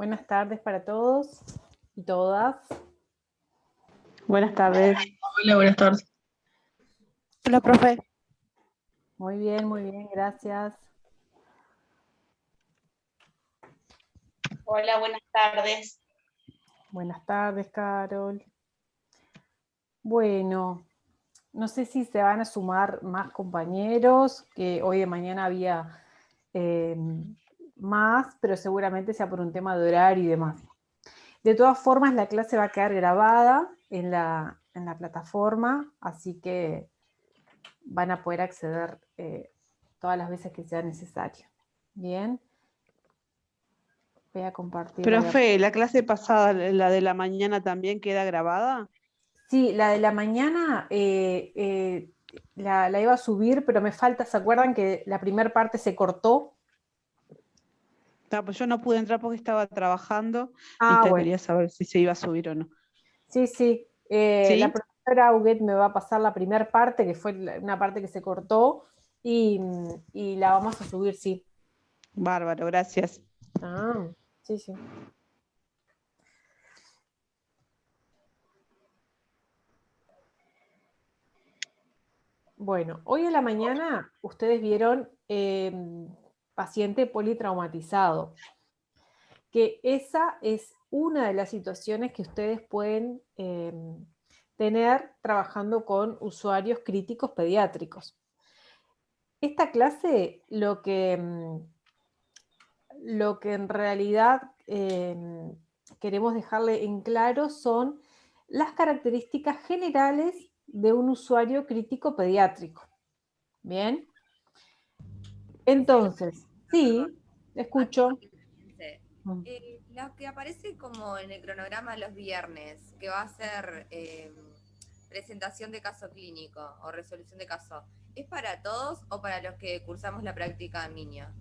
Buenas tardes para todos y todas. Buenas tardes. Hola, buenas tardes. Hola, profe. Muy bien, gracias. Hola, buenas tardes. Buenas tardes, Carol. Bueno, no sé si se van a sumar más compañeros, que hoy de mañana había más, pero seguramente sea por un tema de horario y demás. De todas formas, la clase va a quedar grabada en la plataforma, así que van a poder acceder todas las veces que sea necesario. Bien. Voy a compartir. Profe, ¿la clase pasada, la de la mañana, también queda grabada? Sí, la de la mañana la iba a subir, pero me falta, ¿se acuerdan que la primera parte se cortó? No, pues yo no pude entrar porque estaba trabajando y Ah, bueno, quería saber si se iba a subir o no. sí. La ¿Sí? profesora Huguet me va a pasar la primera parte, que fue una parte que se cortó, y la vamos a subir, sí. Bárbaro, gracias. Ah, sí. Bueno, hoy a la mañana ustedes vieron paciente politraumatizado, que esa es una de las situaciones que ustedes pueden tener trabajando con usuarios críticos pediátricos. Esta clase lo que en realidad queremos dejarle en claro son las características generales de un usuario crítico pediátrico. ¿Bien? Entonces, sí, escucho. Lo que aparece como en el cronograma los viernes, que va a ser presentación de caso clínico o resolución de caso, ¿es para todos o para los que cursamos la práctica en niño?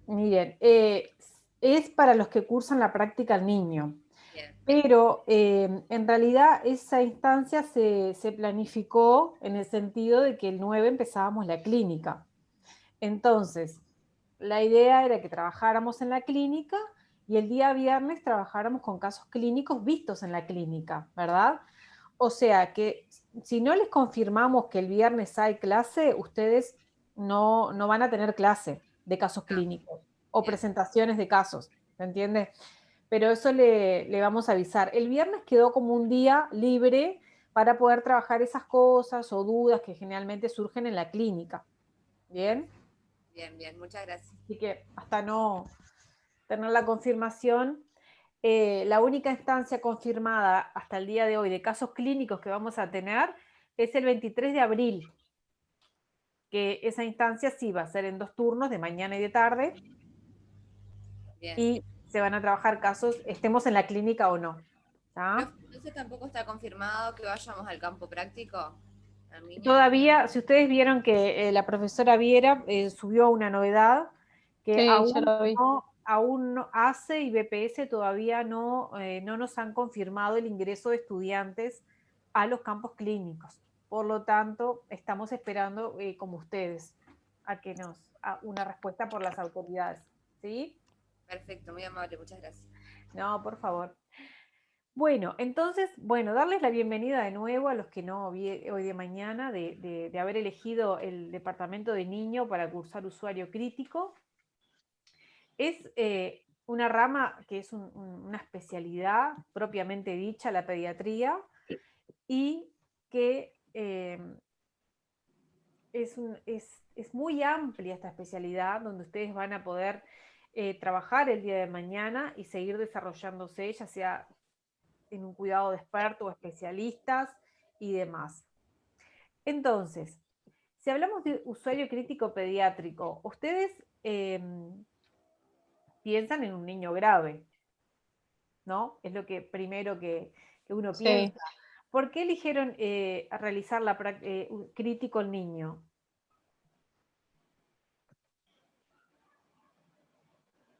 Miren, es para los que cursan la práctica al niño. Bien. Pero en realidad esa instancia se planificó en el sentido de que el 9 empezábamos la clínica. Entonces, la idea era que trabajáramos en la clínica y el día viernes trabajáramos con casos clínicos vistos en la clínica, ¿verdad? O sea que si no les confirmamos que el viernes hay clase, ustedes no van a tener clase de casos clínicos o presentaciones de casos, ¿me entiendes? Pero eso le vamos a avisar. El viernes quedó como un día libre para poder trabajar esas cosas o dudas que generalmente surgen en la clínica. ¿Bien? Bien, muchas gracias. Así que hasta no tener la confirmación, la única instancia confirmada hasta el día de hoy de casos clínicos que vamos a tener es el 23 de abril, que esa instancia sí va a ser en 2 turnos, de mañana y de tarde, Bien. y se van a trabajar casos, estemos en la clínica o no. ¿Tá? Entonces tampoco está confirmado que vayamos al campo práctico. Todavía, si ustedes vieron que la profesora Viera subió una novedad que Sí, ya aún lo vi. aún no, ACE y BPS todavía no nos han confirmado el ingreso de estudiantes a los campos clínicos. Por lo tanto, estamos esperando, como ustedes, a que a una respuesta por las autoridades. ¿Sí? Perfecto, muy amable, muchas gracias. No, por favor. Bueno, entonces, darles la bienvenida de nuevo a los que no vi hoy de mañana de haber elegido el departamento de niño para cursar usuario crítico. Es una rama que es una especialidad propiamente dicha, la pediatría, y que es muy amplia esta especialidad, donde ustedes van a poder trabajar el día de mañana y seguir desarrollándose, ya sea en un cuidado de expertos o especialistas y demás. Entonces, si hablamos de usuario crítico pediátrico, ustedes piensan en un niño grave, ¿no? Es lo que primero que uno Sí. piensa. ¿Por qué eligieron realizar crítico el niño?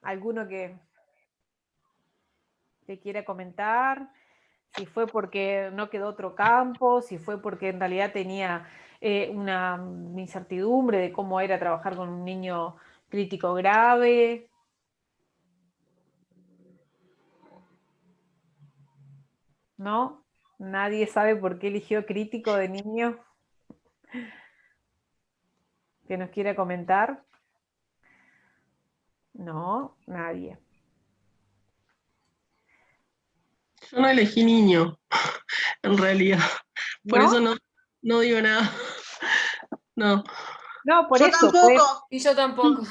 ¿Alguno que quiera comentar? Si fue porque no quedó otro campo, si fue porque en realidad tenía una incertidumbre de cómo era trabajar con un niño crítico grave. ¿No? ¿Nadie sabe por qué eligió crítico de niño? ¿Que nos quiera comentar? No, nadie. Yo no elegí niño, en realidad. Por ¿No? eso no digo nada. No. No, por Yo eso, pues, tampoco. Y yo tampoco.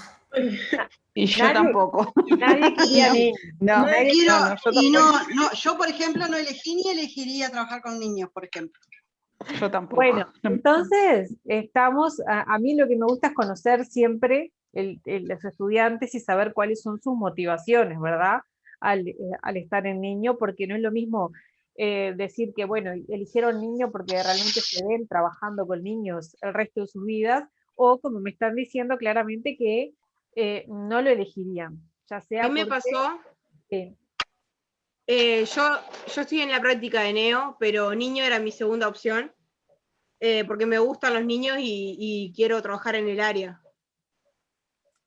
Y yo nadie, tampoco. nadie quería niño. No, No Nadie- quiero, no, yo y tampoco. no, yo por ejemplo no elegí ni elegiría trabajar con niños, por ejemplo. Yo tampoco. Bueno, entonces estamos, a mí lo que me gusta es conocer siempre los estudiantes y saber cuáles son sus motivaciones, ¿verdad? Al estar en niño, porque no es lo mismo decir que, bueno, eligieron niño porque realmente se ven trabajando con niños el resto de sus vidas, o como me están diciendo claramente que no lo elegirían, ya A sea mí me porque... pasó, eh, yo estoy en la práctica de neo, pero niño era mi segunda opción, porque me gustan los niños y quiero trabajar en el área.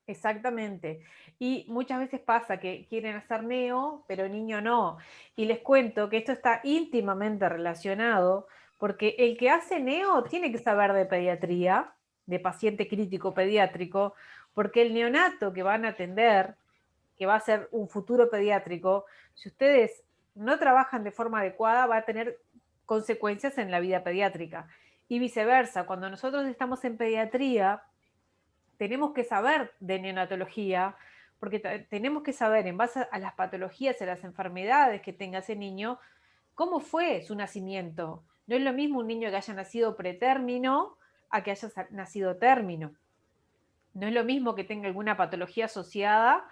Exactamente. Y muchas veces pasa que quieren hacer neo, pero niño no. Y les cuento que esto está íntimamente relacionado, porque el que hace neo tiene que saber de pediatría, de paciente crítico pediátrico, porque el neonato que van a atender, que va a ser un futuro pediátrico, si ustedes no trabajan de forma adecuada, va a tener consecuencias en la vida pediátrica. Y viceversa, cuando nosotros estamos en pediatría, tenemos que saber de neonatología, porque tenemos que saber en base a las patologías y a las enfermedades que tenga ese niño, cómo fue su nacimiento. No es lo mismo un niño que haya nacido pretérmino a que haya nacido término. No es lo mismo que tenga alguna patología asociada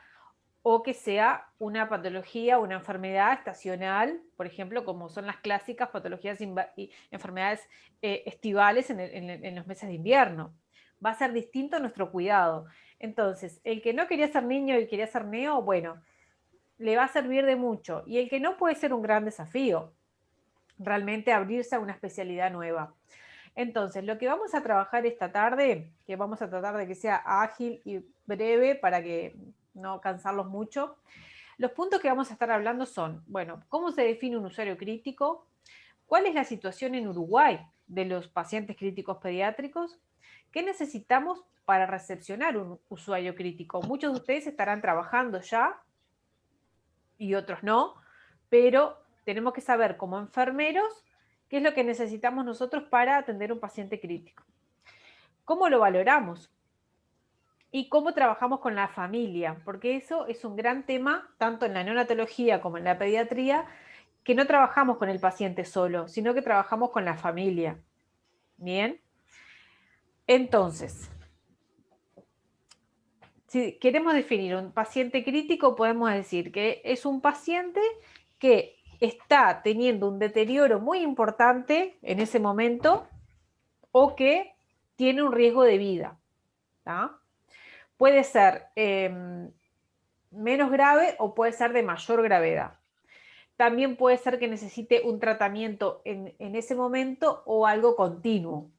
o que sea una patología, una enfermedad estacional, por ejemplo, como son las clásicas patologías y enfermedades estivales en los meses de invierno. Va a ser distinto nuestro cuidado. Entonces, el que no quería ser niño y quería ser neo, bueno, le va a servir de mucho. Y el que no, puede ser un gran desafío, realmente abrirse a una especialidad nueva. Entonces, lo que vamos a trabajar esta tarde, que vamos a tratar de que sea ágil y breve para que no cansarlos mucho, los puntos que vamos a estar hablando son, bueno, cómo se define un usuario crítico, cuál es la situación en Uruguay de los pacientes críticos pediátricos, qué necesitamos para recepcionar un usuario crítico. Muchos de ustedes estarán trabajando ya y otros no, pero tenemos que saber como enfermeros qué es lo que necesitamos nosotros para atender un paciente crítico. ¿Cómo lo valoramos? Y cómo trabajamos con la familia, porque eso es un gran tema, tanto en la neonatología como en la pediatría, que no trabajamos con el paciente solo, sino que trabajamos con la familia. Bien. Entonces, si queremos definir un paciente crítico, podemos decir que es un paciente que está teniendo un deterioro muy importante en ese momento o que tiene un riesgo de vida. ¿tá? Puede ser menos grave o puede ser de mayor gravedad. También puede ser que necesite un tratamiento en ese momento o algo continuo.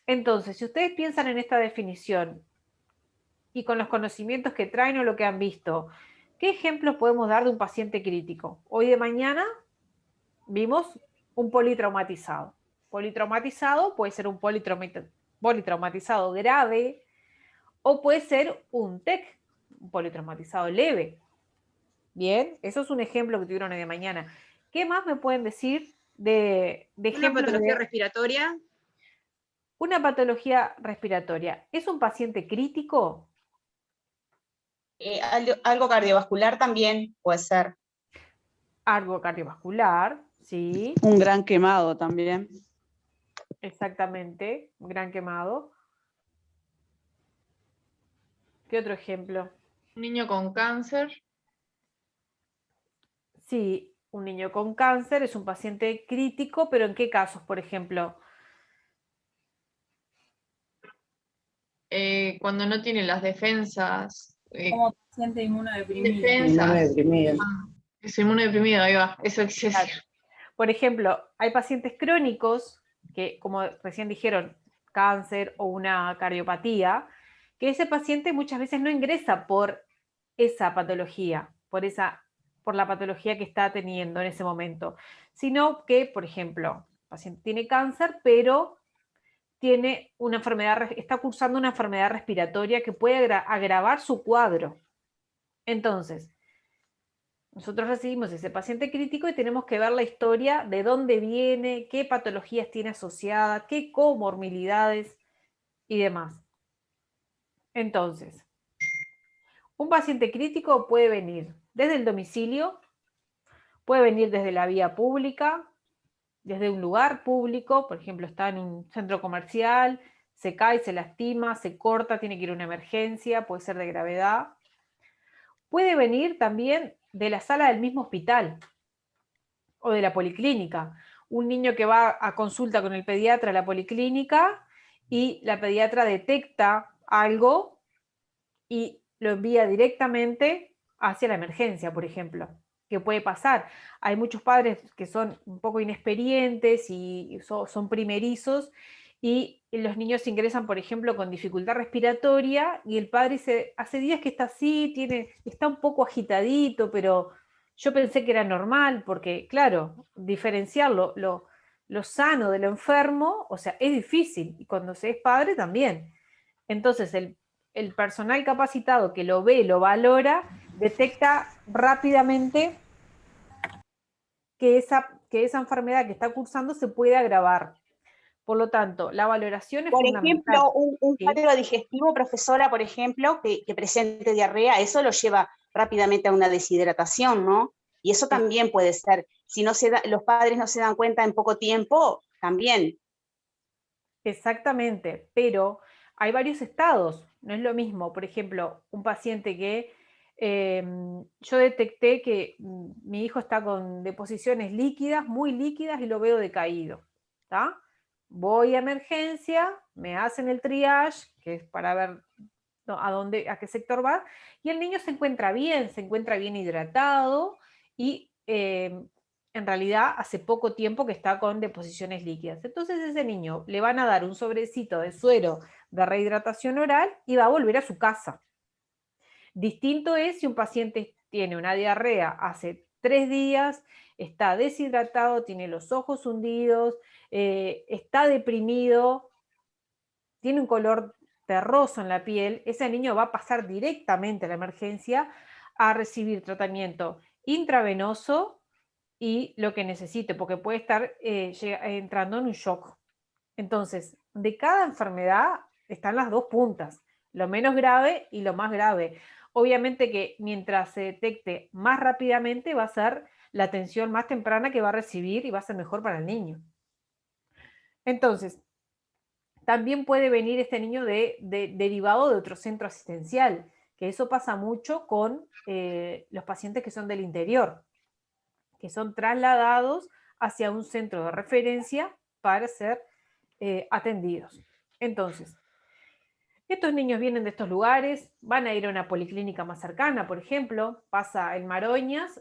Entonces, si ustedes piensan en esta definición y con los conocimientos que traen o lo que han visto, ¿qué ejemplos podemos dar de un paciente crítico? Hoy de mañana vimos un politraumatizado. Politraumatizado puede ser un politraumatizado grave o puede ser un TEC, un politraumatizado leve. Bien, eso es un ejemplo que tuvieron hoy de mañana. ¿Qué más me pueden decir de Una ejemplos patología de respiratoria, una patología respiratoria? ¿Es un paciente crítico? Algo cardiovascular también puede ser. Algo cardiovascular, sí, Un gran quemado también. exactamente, un gran quemado. ¿Qué otro ejemplo? Un niño con cáncer. Sí, un niño con cáncer es un paciente crítico, pero ¿en qué casos, por ejemplo? Cuando no tiene las defensas. Como paciente inmunodeprimido. Defensas. Inmunodeprimido. Es inmunodeprimido, ahí va. Eso quise Claro. decir. Por ejemplo, hay pacientes crónicos que, como recién dijeron, cáncer o una cardiopatía, que ese paciente muchas veces no ingresa por esa patología, por la patología que está teniendo en ese momento, sino que, por ejemplo, el paciente tiene cáncer, pero tiene una enfermedad, está cursando una enfermedad respiratoria que puede agravar su cuadro. Entonces, nosotros recibimos ese paciente crítico y tenemos que ver la historia de dónde viene, qué patologías tiene asociadas, qué comorbilidades y demás. Entonces, un paciente crítico puede venir desde el domicilio, puede venir desde la vía pública, desde un lugar público, por ejemplo, está en un centro comercial, se cae, se lastima, se corta, tiene que ir a una emergencia, puede ser de gravedad. Puede venir también de la sala del mismo hospital o de la policlínica. Un niño que va a consulta con el pediatra a la policlínica y la pediatra detecta algo y lo envía directamente hacia la emergencia, por ejemplo. ¿Qué puede pasar? Hay muchos padres que son un poco inexperientes y son primerizos y los niños ingresan, por ejemplo, con dificultad respiratoria y el padre dice, hace días que está así, está un poco agitadito, pero yo pensé que era normal, porque claro, diferenciar lo sano de lo enfermo, o sea, es difícil, y cuando se es padre también. Entonces, el personal capacitado que lo ve, lo valora, detecta rápidamente que esa enfermedad que está cursando se puede agravar. Por lo tanto, la valoración es Por fundamental. ejemplo, un ¿Sí? cuadro digestivo, profesora, por ejemplo, que presente diarrea, eso lo lleva rápidamente a una deshidratación, ¿no? Y eso también puede ser, si no se da, los padres no se dan cuenta en poco tiempo, también. Exactamente, pero hay varios estados, no es lo mismo. Por ejemplo, un paciente que yo detecté que mi hijo está con deposiciones líquidas, muy líquidas, y lo veo decaído, ¿tá? Voy a emergencia, me hacen el triage, que es para ver a qué sector va, y el niño se encuentra bien hidratado, y en realidad hace poco tiempo que está con deposiciones líquidas. Entonces ese niño le van a dar un sobrecito de suero de rehidratación oral y va a volver a su casa. Distinto es si un paciente tiene una diarrea hace 3 días, está deshidratado, tiene los ojos hundidos, está deprimido, tiene un color terroso en la piel, ese niño va a pasar directamente a la emergencia a recibir tratamiento intravenoso y lo que necesite, porque puede estar entrando en un shock. Entonces, de cada enfermedad están las dos puntas, lo menos grave y lo más grave. Obviamente que mientras se detecte más rápidamente va a ser la atención más temprana que va a recibir y va a ser mejor para el niño. Entonces, también puede venir este niño derivado de otro centro asistencial, que eso pasa mucho con los pacientes que son del interior, que son trasladados hacia un centro de referencia para ser atendidos. Entonces, estos niños vienen de estos lugares, van a ir a una policlínica más cercana, por ejemplo, pasa en Maroñas,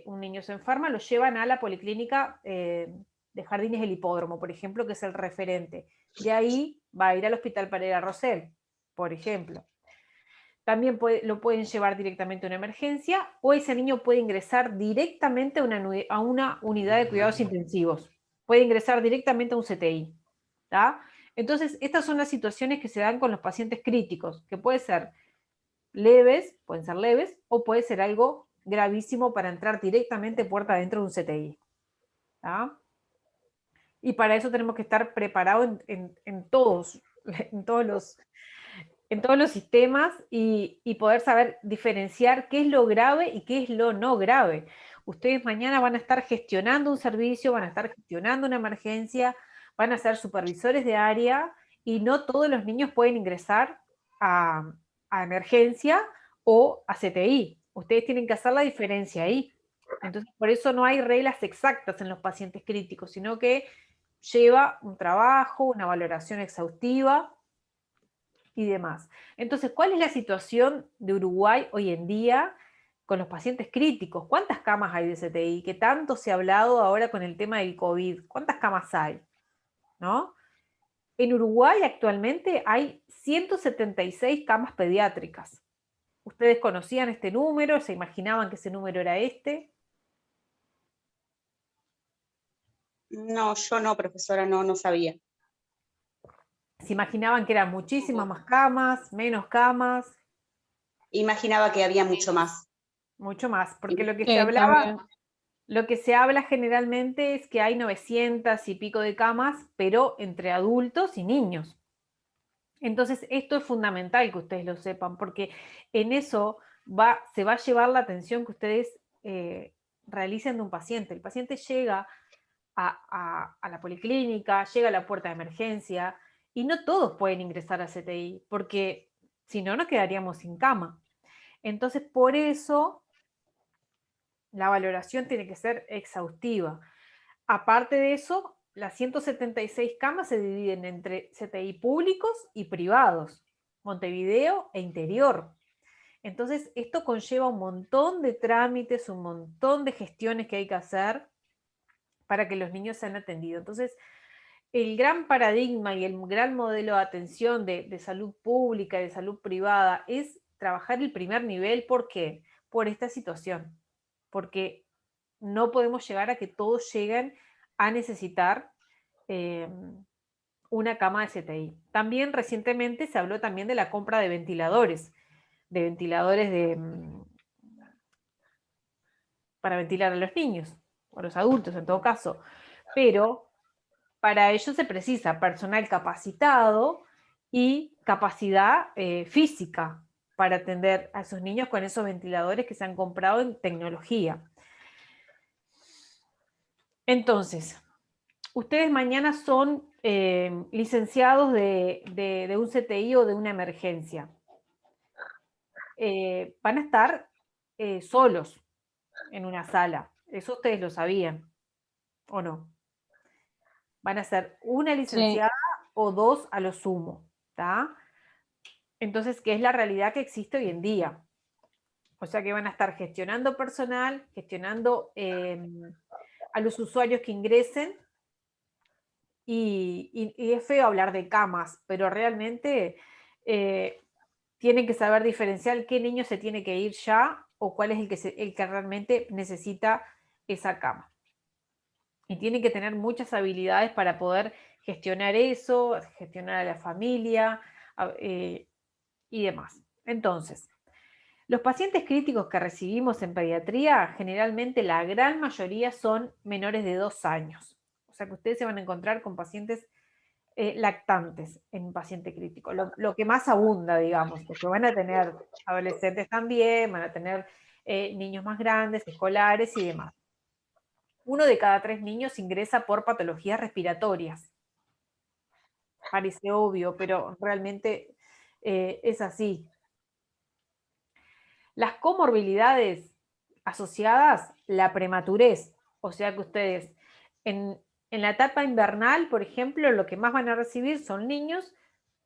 un niño se enferma, lo llevan a la policlínica de Jardines del Hipódromo, por ejemplo, que es el referente. De ahí va a ir al Hospital Pereira Rosell, por ejemplo. También lo pueden llevar directamente a una emergencia, o ese niño puede ingresar directamente a una unidad de cuidados intensivos. Puede ingresar directamente a un CTI. ¿Tá? Entonces, estas son las situaciones que se dan con los pacientes críticos, que pueden ser leves, o puede ser algo gravísimo para entrar directamente puerta adentro de un CTI. ¿Tá? Y para eso tenemos que estar preparados en todos los sistemas y poder saber diferenciar qué es lo grave y qué es lo no grave. Ustedes mañana van a estar gestionando un servicio, van a estar gestionando una emergencia, van a ser supervisores de área y no todos los niños pueden ingresar a emergencia o a CTI. Ustedes tienen que hacer la diferencia ahí. Entonces, por eso no hay reglas exactas en los pacientes críticos, sino que lleva un trabajo, una valoración exhaustiva y demás. Entonces, ¿cuál es la situación de Uruguay hoy en día con los pacientes críticos? ¿Cuántas camas hay de CTI? Que tanto se ha hablado ahora con el tema del COVID. ¿Cuántas camas hay? ¿No? En Uruguay actualmente hay 176 camas pediátricas. ¿Ustedes conocían este número? ¿Se imaginaban que ese número era este? No, yo no, profesora, no sabía. ¿Se imaginaban que eran muchísimas más camas, menos camas? Imaginaba que había mucho más. Mucho más, porque lo que Sí, se hablaba, también. lo que se habla generalmente es que hay 900 y pico de camas, pero entre adultos y niños. Entonces, esto es fundamental que ustedes lo sepan, porque en eso se va a llevar la atención que ustedes realicen de un paciente. El paciente llega a la policlínica, llega a la puerta de emergencia, y no todos pueden ingresar a CTI, porque si no, nos quedaríamos sin cama. Entonces, por eso, la valoración tiene que ser exhaustiva. Aparte de eso, las 176 camas se dividen entre CTI públicos y privados, Montevideo e interior. Entonces, esto conlleva un montón de trámites, un montón de gestiones que hay que hacer para que los niños sean atendidos. Entonces, el gran paradigma y el gran modelo de atención de salud pública y de salud privada es trabajar el primer nivel. ¿Por qué? Por esta situación. Porque no podemos llegar a que todos lleguen a necesitar una cama de CTI. También recientemente se habló también de la compra de ventiladores para ventilar a los niños, o a los adultos en todo caso. Pero para ello se precisa personal capacitado y capacidad física para atender a esos niños con esos ventiladores que se han comprado en tecnología. Entonces, ustedes mañana son licenciados de un CTI o de una emergencia. Van a estar solos en una sala. Eso ustedes lo sabían, ¿o no? Van a ser una licenciada o dos a lo sumo, ¿tá? Entonces, ¿qué es la realidad que existe hoy en día? O sea que van a estar gestionando personal, gestionando a los usuarios que ingresen, y es feo hablar de camas, pero realmente tienen que saber diferenciar qué niño se tiene que ir ya o cuál es el que realmente necesita esa cama. Y tienen que tener muchas habilidades para poder gestionar eso, gestionar a la familia y demás. Entonces, los pacientes críticos que recibimos en pediatría, generalmente la gran mayoría son menores de 2 años. O sea que ustedes se van a encontrar con pacientes lactantes en un paciente crítico. Lo que más abunda, digamos, porque van a tener adolescentes también, van a tener niños más grandes, escolares y demás. 1 de cada 3 niños ingresa por patologías respiratorias. Parece obvio, pero realmente es así. Las comorbilidades asociadas, la prematurez, o sea que ustedes en la etapa invernal, por ejemplo, lo que más van a recibir son niños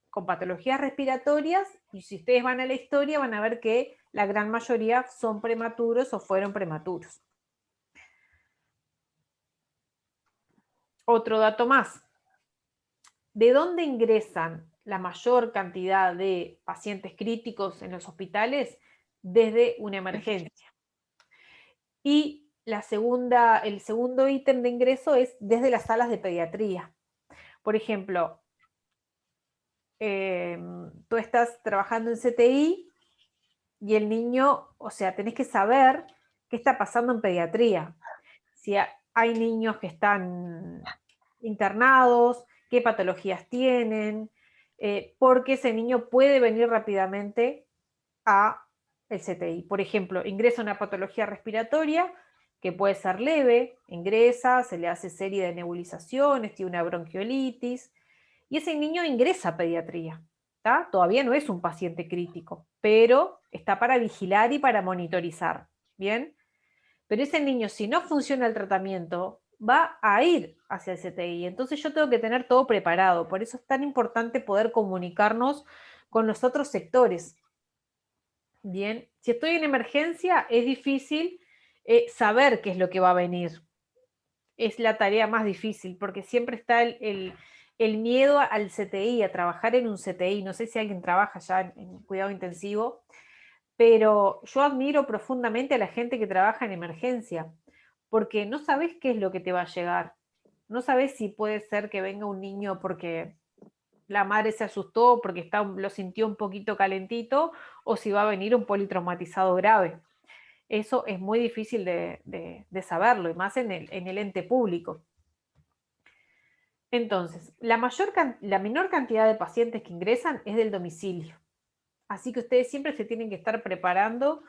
con patologías respiratorias, y si ustedes van a la historia van a ver que la gran mayoría son prematuros o fueron prematuros. Otro dato más. ¿De dónde ingresan la mayor cantidad de pacientes críticos en los hospitales? Desde una emergencia. Y el segundo ítem de ingreso es desde las salas de pediatría. Por ejemplo, tú estás trabajando en CTI y el niño, o sea, tenés que saber qué está pasando en pediatría. Si hay niños que están internados, qué patologías tienen, porque ese niño puede venir rápidamente a el CTI. Por ejemplo, ingresa una patología respiratoria que puede ser leve, ingresa, se le hace serie de nebulizaciones, tiene una bronquiolitis, y ese niño ingresa a pediatría. ¿Tá? Todavía no es un paciente crítico, pero está para vigilar y para monitorizar. ¿Bien? Pero ese niño, si no funciona el tratamiento, va a ir hacia el CTI. Entonces yo tengo que tener todo preparado. Por eso es tan importante poder comunicarnos con los otros sectores. Bien, si estoy en emergencia, es difícil saber qué es lo que va a venir. Es la tarea más difícil, porque siempre está el miedo al CTI, a trabajar en un CTI. No sé si alguien trabaja ya en cuidado intensivo, pero yo admiro profundamente a la gente que trabaja en emergencia, porque no sabes qué es lo que te va a llegar. No sabés si puede ser que venga un niño porque la madre se asustó, porque lo sintió un poquito calentito, o si va a venir un politraumatizado grave. Eso es muy difícil de saberlo, y más en el ente público. Entonces, la menor cantidad de pacientes que ingresan es del domicilio. Así que ustedes siempre se tienen que estar preparando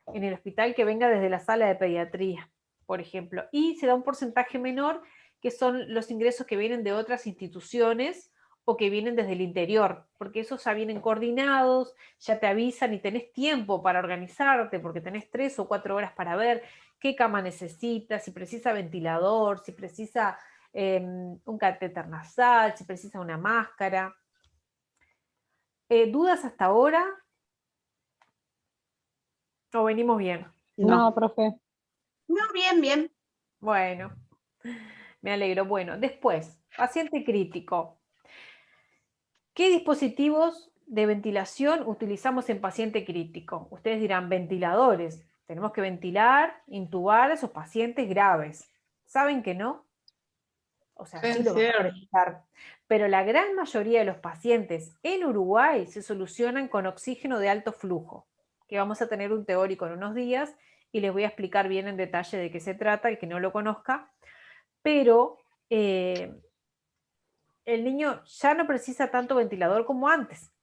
en el hospital que venga desde la sala de pediatría, por ejemplo. Y se da un porcentaje menor, que son los ingresos que vienen de otras instituciones o que vienen desde el interior, porque esos ya vienen coordinados, ya te avisan y tenés tiempo para organizarte, porque tenés 3 o 4 horas para ver qué cama necesita, si precisa ventilador, si precisa un catéter nasal, si precisa una máscara. ¿Dudas hasta ahora? ¿O venimos bien? No, profe. No, bien, bien. Bueno, me alegro. Bueno, después, paciente crítico. ¿Qué dispositivos de ventilación utilizamos en paciente crítico? Ustedes dirán, ventiladores. Tenemos que ventilar, intubar a esos pacientes graves. ¿Saben que no? O sea, sí Es lo van a cierto. precisar. Pero la gran mayoría de los pacientes en Uruguay se solucionan con oxígeno de alto flujo, que vamos a tener un teórico en unos días y les voy a explicar bien en detalle de qué se trata, el que no lo conozca. Pero el niño ya no precisa tanto ventilador como antes.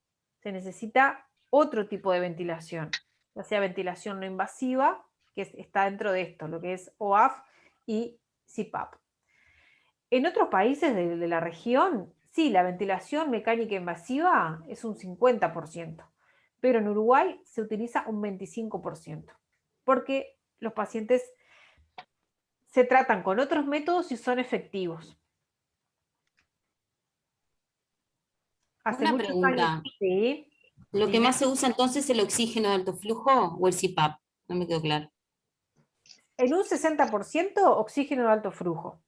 Se necesita otro tipo de ventilación, ya sea ventilación no invasiva, que está dentro de esto, lo que es OAF y CPAP. En otros países de la región, sí, la ventilación mecánica invasiva es un 50%, pero en Uruguay se utiliza un 25%, porque los pacientes se tratan con otros métodos y son efectivos. Hace Una muchos años, pregunta. sí. ¿Lo que Dime. más se usa entonces es el oxígeno de alto flujo o el CPAP? No me quedó claro. En un 60% oxígeno de alto flujo.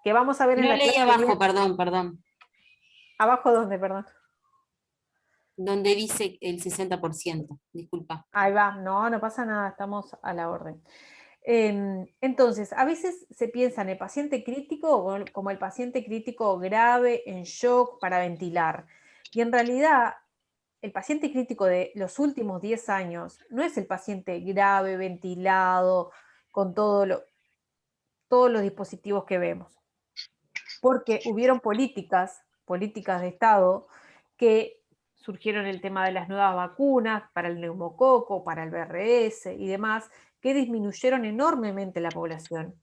Que vamos a ver en No la leí clase. abajo, perdón. ¿Abajo dónde, perdón? Donde dice el 60%, disculpa. Ahí va, no pasa nada, estamos a la orden. Entonces, a veces se piensa en el paciente crítico como el paciente crítico grave, en shock, para ventilar. Y en realidad, el paciente crítico de los últimos 10 años no es el paciente grave, ventilado, con todos los dispositivos que vemos. Porque hubieron políticas de Estado que surgieron el tema de las nuevas vacunas para el neumococo, para el BRS y demás, que disminuyeron enormemente la población.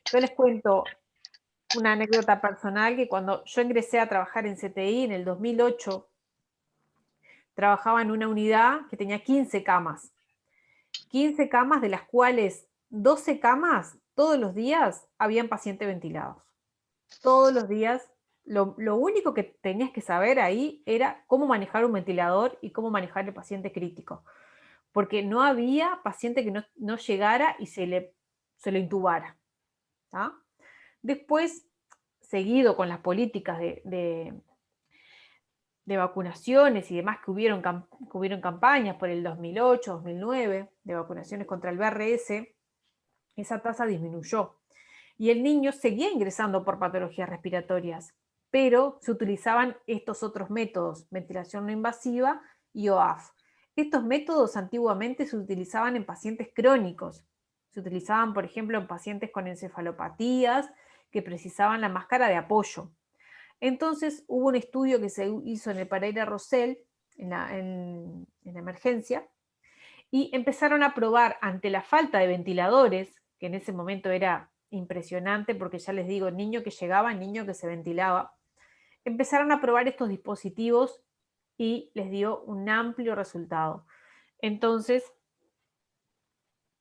Yo les cuento una anécdota personal, que cuando yo ingresé a trabajar en CTI en el 2008, trabajaba en una unidad que tenía 15 camas. 15 camas, de las cuales 12 camas, todos los días habían pacientes ventilados. Todos los días. Lo único que tenías que saber ahí era cómo manejar un ventilador y cómo manejar el paciente crítico, porque no había paciente que no llegara y se lo intubara. ¿tá? Después, seguido con las políticas de vacunaciones y demás, que hubieron campañas por el 2008, 2009, de vacunaciones contra el BRS, esa tasa disminuyó. Y el niño seguía ingresando por patologías respiratorias, pero se utilizaban estos otros métodos, ventilación no invasiva y OAF. Estos métodos antiguamente se utilizaban en pacientes crónicos. Se utilizaban, por ejemplo, en pacientes con encefalopatías que precisaban la máscara de apoyo. Entonces hubo un estudio que se hizo en el Pereira Rosell, en la emergencia, y empezaron a probar, ante la falta de ventiladores, que en ese momento era impresionante, porque ya les digo, niño que llegaba, niño que se ventilaba, empezaron a probar estos dispositivos y les dio un amplio resultado. Entonces,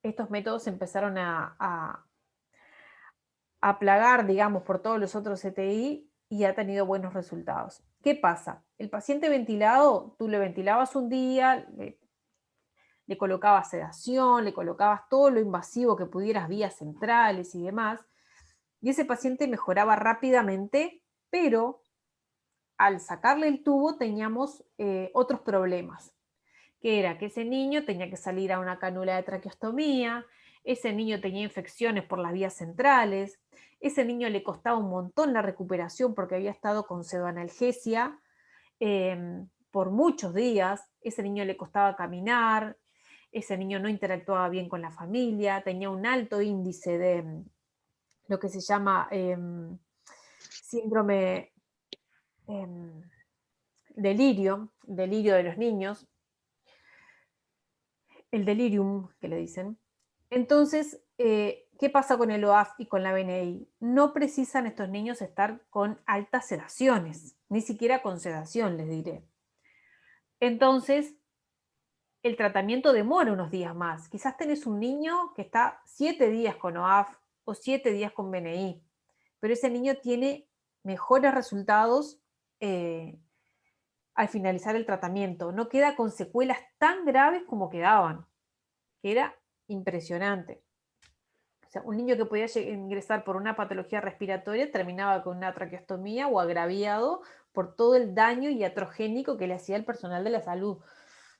estos métodos empezaron a plagar, digamos, por todos los otros CTI y ha tenido buenos resultados. ¿Qué pasa? El paciente ventilado, tú le ventilabas un día, le colocabas sedación, le colocabas todo lo invasivo que pudieras, vías centrales y demás, y ese paciente mejoraba rápidamente, pero al sacarle el tubo teníamos otros problemas, que era que ese niño tenía que salir a una cánula de traqueostomía, ese niño tenía infecciones por las vías centrales, ese niño le costaba un montón la recuperación porque había estado con pseudoanalgesia por muchos días, ese niño le costaba caminar, ese niño no interactuaba bien con la familia, tenía un alto índice de lo que se llama síndrome delirio de los niños, el delirium que le dicen. Entonces, ¿qué pasa con el OAF y con la BNI? No precisan estos niños estar con altas sedaciones, ni siquiera con sedación, les diré. Entonces, el tratamiento demora unos días más. Quizás tenés un niño que está 7 días con OAF o 7 días con BNI, pero ese niño tiene mejores resultados al finalizar el tratamiento. No queda con secuelas tan graves como quedaban, que era impresionante. O sea, un niño que podía ingresar por una patología respiratoria terminaba con una traqueostomía o agraviado por todo el daño iatrogénico que le hacía el personal de la salud.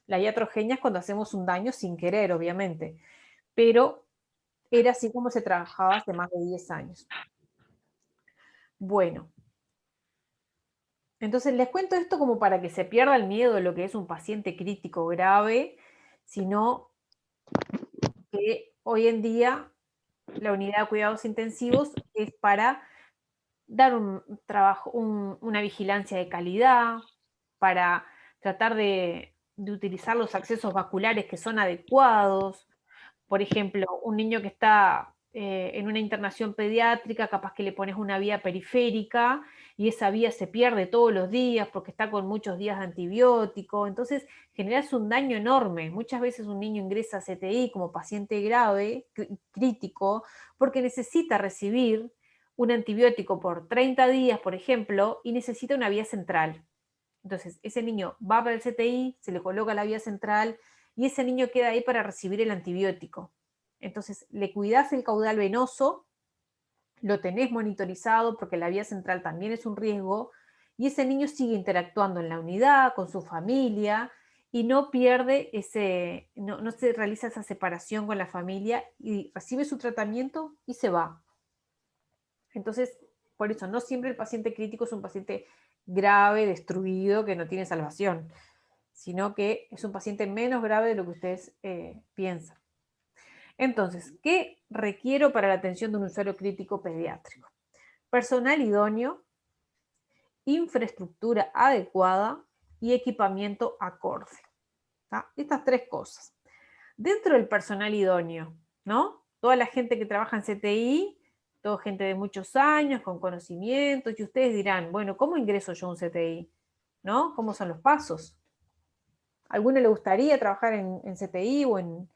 La iatrogenia es cuando hacemos un daño sin querer, obviamente, pero era así como se trabajaba hace más de 10 años. Bueno, entonces les cuento esto como para que se pierda el miedo de lo que es un paciente crítico grave, sino que hoy en día la unidad de cuidados intensivos es para dar un trabajo, una vigilancia de calidad, para tratar de utilizar los accesos vasculares que son adecuados. Por ejemplo, un niño que está en una internación pediátrica, capaz que le pones una vía periférica y esa vía se pierde todos los días porque está con muchos días de antibiótico, entonces generas un daño enorme. Muchas veces un niño ingresa a CTI como paciente grave, crítico, porque necesita recibir un antibiótico por 30 días, por ejemplo, y necesita una vía central. Entonces, ese niño va para el CTI, se le coloca la vía central y ese niño queda ahí para recibir el antibiótico. Entonces, le cuidás el caudal venoso, lo tenés monitorizado porque la vía central también es un riesgo, y ese niño sigue interactuando en la unidad, con su familia, y no pierde no se realiza esa separación con la familia, y recibe su tratamiento y se va. Entonces, por eso, no siempre el paciente crítico es un paciente grave, destruido, que no tiene salvación, sino que es un paciente menos grave de lo que ustedes piensan. Entonces, ¿qué requiero para la atención de un usuario crítico pediátrico? Personal idóneo, infraestructura adecuada y equipamiento acorde. ¿Tá? Estas 3 cosas. Dentro del personal idóneo, ¿no? Toda la gente que trabaja en CTI, toda gente de muchos años, con conocimientos, y ustedes dirán, bueno, ¿cómo ingreso yo a un CTI? ¿No? ¿Cómo son los pasos? ¿A alguno le gustaría trabajar en CTI o en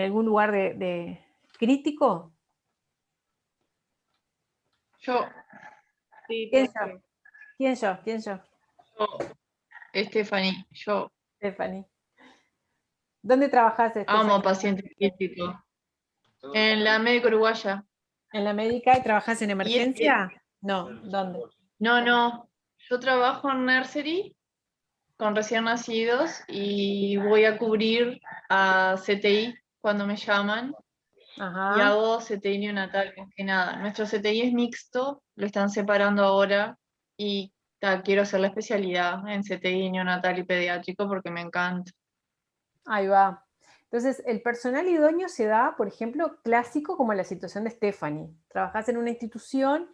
algún lugar de crítico? Yo. Sí, ¿Quién profe. yo? ¿Quién yo? ¿Quién yo? Yo. Stephanie, yo. Stephanie. ¿Dónde trabajas, Stephanie? Amo pacientes críticos. En la médica uruguaya. ¿En la médica y trabajas en emergencia? No, ¿dónde? No. Yo trabajo en nursery con recién nacidos y voy a cubrir a CTI cuando me llaman. Ajá. Y hago CTI neonatal, más que nada. Nuestro CTI es mixto, lo están separando ahora y quiero hacer la especialidad en CTI neonatal y pediátrico porque me encanta. Ahí va. Entonces, el personal idóneo se da, por ejemplo, clásico como la situación de Stephanie. Trabajás en una institución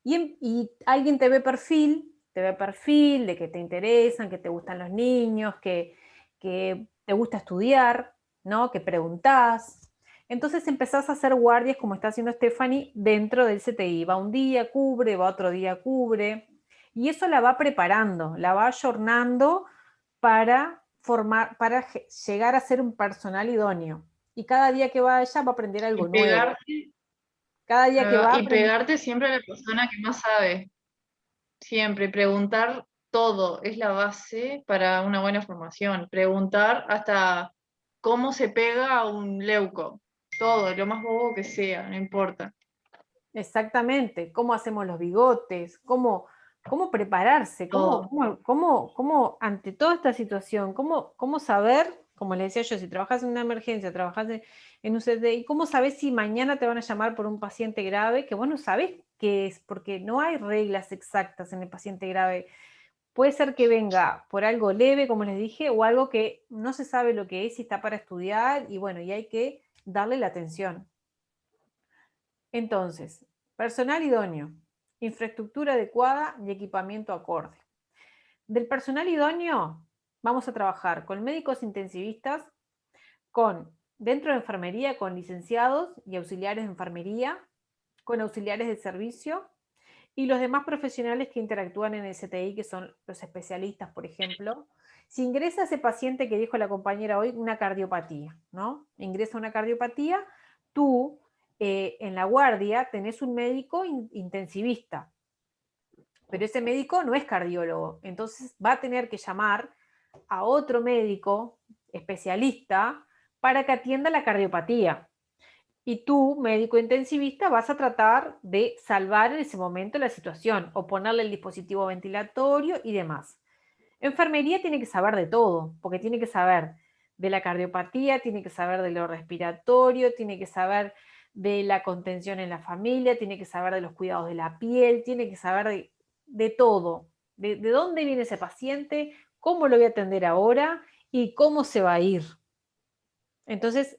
y alguien te ve perfil de que te interesan, que te gustan los niños, que te gusta estudiar, ¿no? Que preguntás. Entonces empezás a hacer guardias como está haciendo Stephanie dentro del CTI. Va un día, cubre, va otro día, cubre. Y eso la va preparando, la va ayornando para llegar a ser un personal idóneo. Y cada día que va ella va a aprender algo nuevo. Cada día que va y pegarte siempre a la persona que más sabe. Siempre, preguntar todo es la base para una buena formación. Preguntar hasta cómo se pega a un leuco. Todo, lo más bobo que sea, no importa. Exactamente, cómo hacemos los bigotes, cómo prepararse, cómo ante toda esta situación, cómo saber como les decía yo, si trabajas en una emergencia, trabajas en un CTI, ¿cómo sabes si mañana te van a llamar por un paciente grave? Que vos no sabés qué es, porque no hay reglas exactas en el paciente grave. Puede ser que venga por algo leve, como les dije, o algo que no se sabe lo que es y está para estudiar, y bueno, y hay que darle la atención. Entonces, personal idóneo, infraestructura adecuada y equipamiento acorde. Del personal idóneo, vamos a trabajar con médicos intensivistas, dentro de enfermería, con licenciados y auxiliares de enfermería, con auxiliares de servicio, y los demás profesionales que interactúan en el CTI, que son los especialistas, por ejemplo. Si ingresa ese paciente que dijo la compañera hoy, una cardiopatía, ¿no? Ingresa una cardiopatía, tú en la guardia tenés un médico intensivista, pero ese médico no es cardiólogo, entonces va a tener que llamar a otro médico especialista para que atienda la cardiopatía. Y tú, médico intensivista, vas a tratar de salvar en ese momento la situación o ponerle el dispositivo ventilatorio y demás. Enfermería tiene que saber de todo, porque tiene que saber de la cardiopatía, tiene que saber de lo respiratorio, tiene que saber de la contención en la familia, tiene que saber de los cuidados de la piel, tiene que saber de todo, de dónde viene ese paciente, cómo lo voy a atender ahora y cómo se va a ir. Entonces,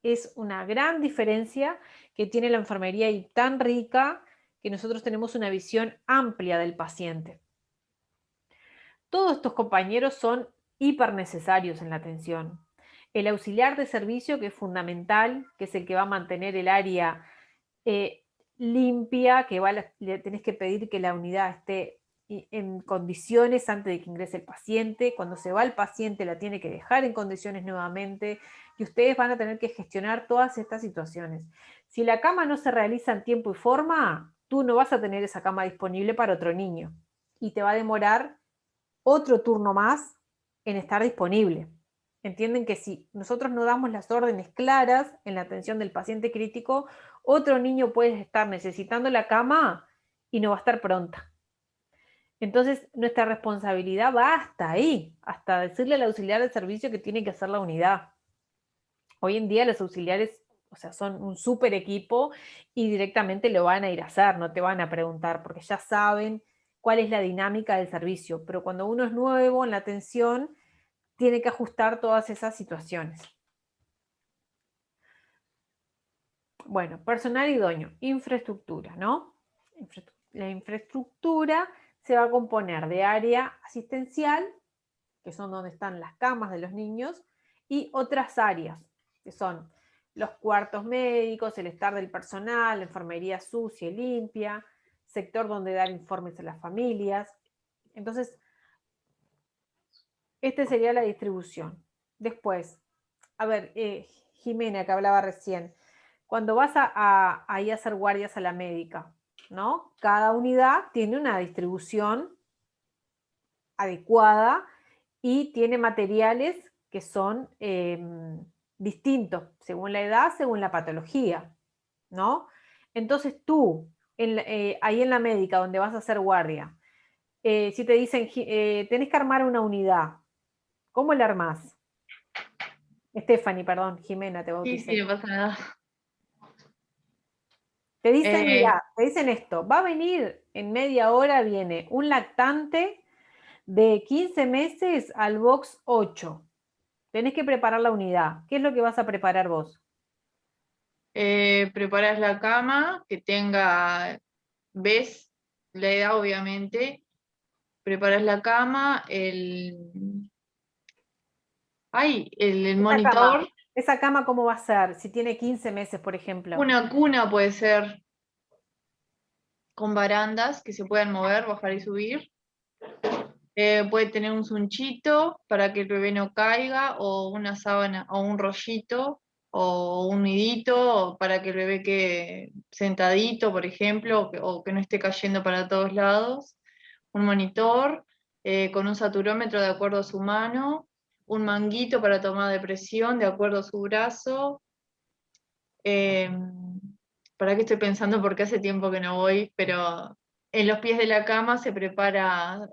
es una gran diferencia que tiene la enfermería y tan rica que nosotros tenemos una visión amplia del paciente. Todos estos compañeros son hiper necesarios en la atención. El auxiliar de servicio, que es fundamental, que es el que va a mantener el área limpia, que le tenés que pedir que la unidad esté en condiciones antes de que ingrese el paciente. Cuando se va el paciente la tiene que dejar en condiciones nuevamente, y ustedes van a tener que gestionar todas estas situaciones. Si la cama no se realiza en tiempo y forma, tú no vas a tener esa cama disponible para otro niño y te va a demorar otro turno más en estar disponible. Entienden que si nosotros no damos las órdenes claras en la atención del paciente crítico, otro niño puede estar necesitando la cama y no va a estar pronta. Entonces, nuestra responsabilidad va hasta ahí, hasta decirle al auxiliar de servicio que tiene que hacer la unidad. Hoy en día los auxiliares, o sea, son un súper equipo y directamente lo van a ir a hacer, no te van a preguntar, porque ya saben cuál es la dinámica del servicio. Pero cuando uno es nuevo en la atención, tiene que ajustar todas esas situaciones. Bueno, personal idóneo, infraestructura, ¿no? La infraestructura se va a componer de área asistencial, que son donde están las camas de los niños, y otras áreas, que son los cuartos médicos, el estar del personal, la enfermería sucia y limpia, sector donde dar informes a las familias. Entonces, esta sería la distribución. Después, a ver, Jimena, que hablaba recién, cuando vas ahí a hacer guardias a la médica, ¿no? Cada unidad tiene una distribución adecuada y tiene materiales que son distintos, según la edad, según la patología, ¿no? Entonces tú, ahí en la médica, donde vas a hacer guardia, si te dicen, tenés que armar una unidad, ¿cómo la armás? Stephanie, perdón, Jimena, te bauticé. Sí, no pasa nada. Te dicen, mira, te dicen esto, va a venir en media hora, viene un lactante de 15 meses al box 8. Tenés que preparar la unidad. ¿Qué es lo que vas a preparar vos? Preparás la cama, que tenga, ves la edad obviamente, preparás la cama, el monitor. ¿Esa cama cómo va a ser? Si tiene 15 meses, por ejemplo. Una cuna puede ser con barandas que se puedan mover, bajar y subir. Puede tener un sunchito para que el bebé no caiga, o una sábana, o un rollito, o un nidito para que el bebé quede sentadito, por ejemplo, o que no esté cayendo para todos lados. Un monitor con un saturómetro de acuerdo a su mano, un manguito para tomar de presión de acuerdo a su brazo. ¿Para qué estoy pensando? Porque hace tiempo que no voy, pero en los pies de la cama se prepara,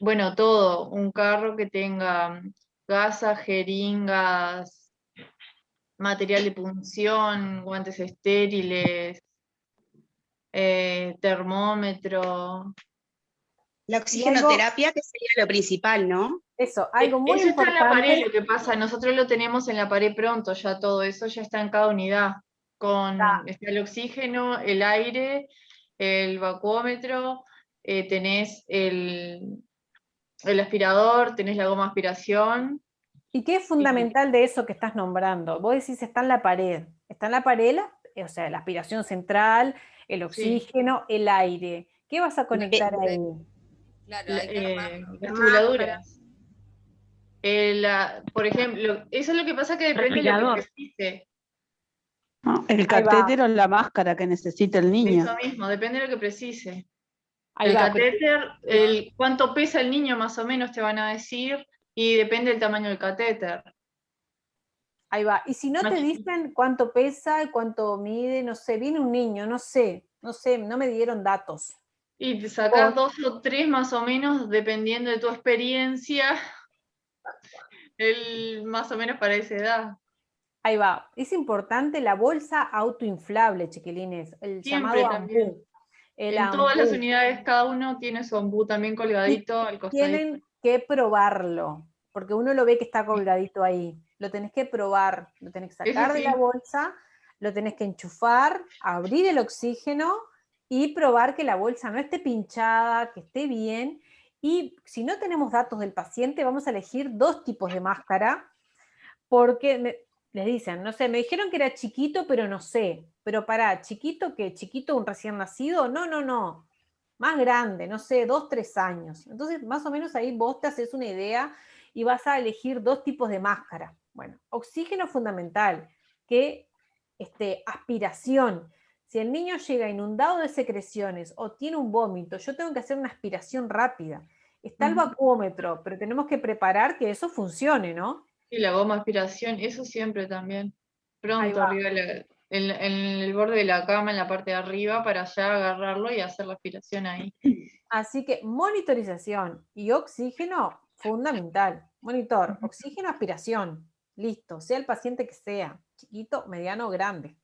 bueno, todo, un carro que tenga gasas, jeringas, material de punción, guantes estériles, termómetro. La oxigenoterapia, que sería lo principal, ¿no? Eso, algo muy Eso está en la pared, importante. lo que pasa, nosotros lo tenemos en la pared pronto, ya todo eso ya está en cada unidad, está el oxígeno, el aire, el vacuómetro, tenés el aspirador, tenés la goma aspiración. ¿Y qué es fundamental de eso que estás nombrando? Vos decís, está en la pared. Está en la pared, o sea, la aspiración central, el oxígeno, el aire. ¿Qué vas a conectar ahí? Claro, hay que armar. Las tubuladuras. Por ejemplo, eso es lo que pasa que depende de lo que precise. ¿No? El catéter o la máscara que necesita el niño. Eso mismo, depende de lo que precise. Ahí El va, catéter, cuánto pesa el niño más o menos te van a decir, y depende del tamaño del catéter. Ahí va. Y si no te dicen cuánto pesa y cuánto mide, no sé, viene un niño, no sé, no me dieron datos. Y te sacás 2 o 3 más o menos, dependiendo de tu experiencia, más o menos para esa edad. Ahí va. Es importante la bolsa autoinflable, chiquilines, el Siempre llamado también. ambú. El En todas las ambú. unidades, cada uno tiene su ombú también colgadito al costadito. Tienen que probarlo, porque uno lo ve que está colgadito ahí. Lo tenés que probar, lo tenés que sacar de la bolsa, lo tenés que enchufar, abrir el oxígeno y probar que la bolsa no esté pinchada, que esté bien. Y si no tenemos datos del paciente, vamos a elegir 2 tipos de máscara, porque les dicen, no sé, me dijeron que era chiquito, pero no sé. Pero pará, ¿chiquito qué? ¿Chiquito un recién nacido? No. Más grande, no sé, 2, 3 años. Entonces, más o menos ahí vos te haces una idea y vas a elegir 2 tipos de máscara. Bueno, oxígeno fundamental, que aspiración. Si el niño llega inundado de secreciones o tiene un vómito, yo tengo que hacer una aspiración rápida. Está el vacuómetro, pero tenemos que preparar que eso funcione, ¿no? Y la goma aspiración, eso siempre también. Pronto, arriba en el borde de la cama, en la parte de arriba, para ya agarrarlo y hacer la aspiración ahí. Así que monitorización y oxígeno, fundamental. Monitor, oxígeno, aspiración. Listo, sea el paciente que sea, chiquito, mediano o grande.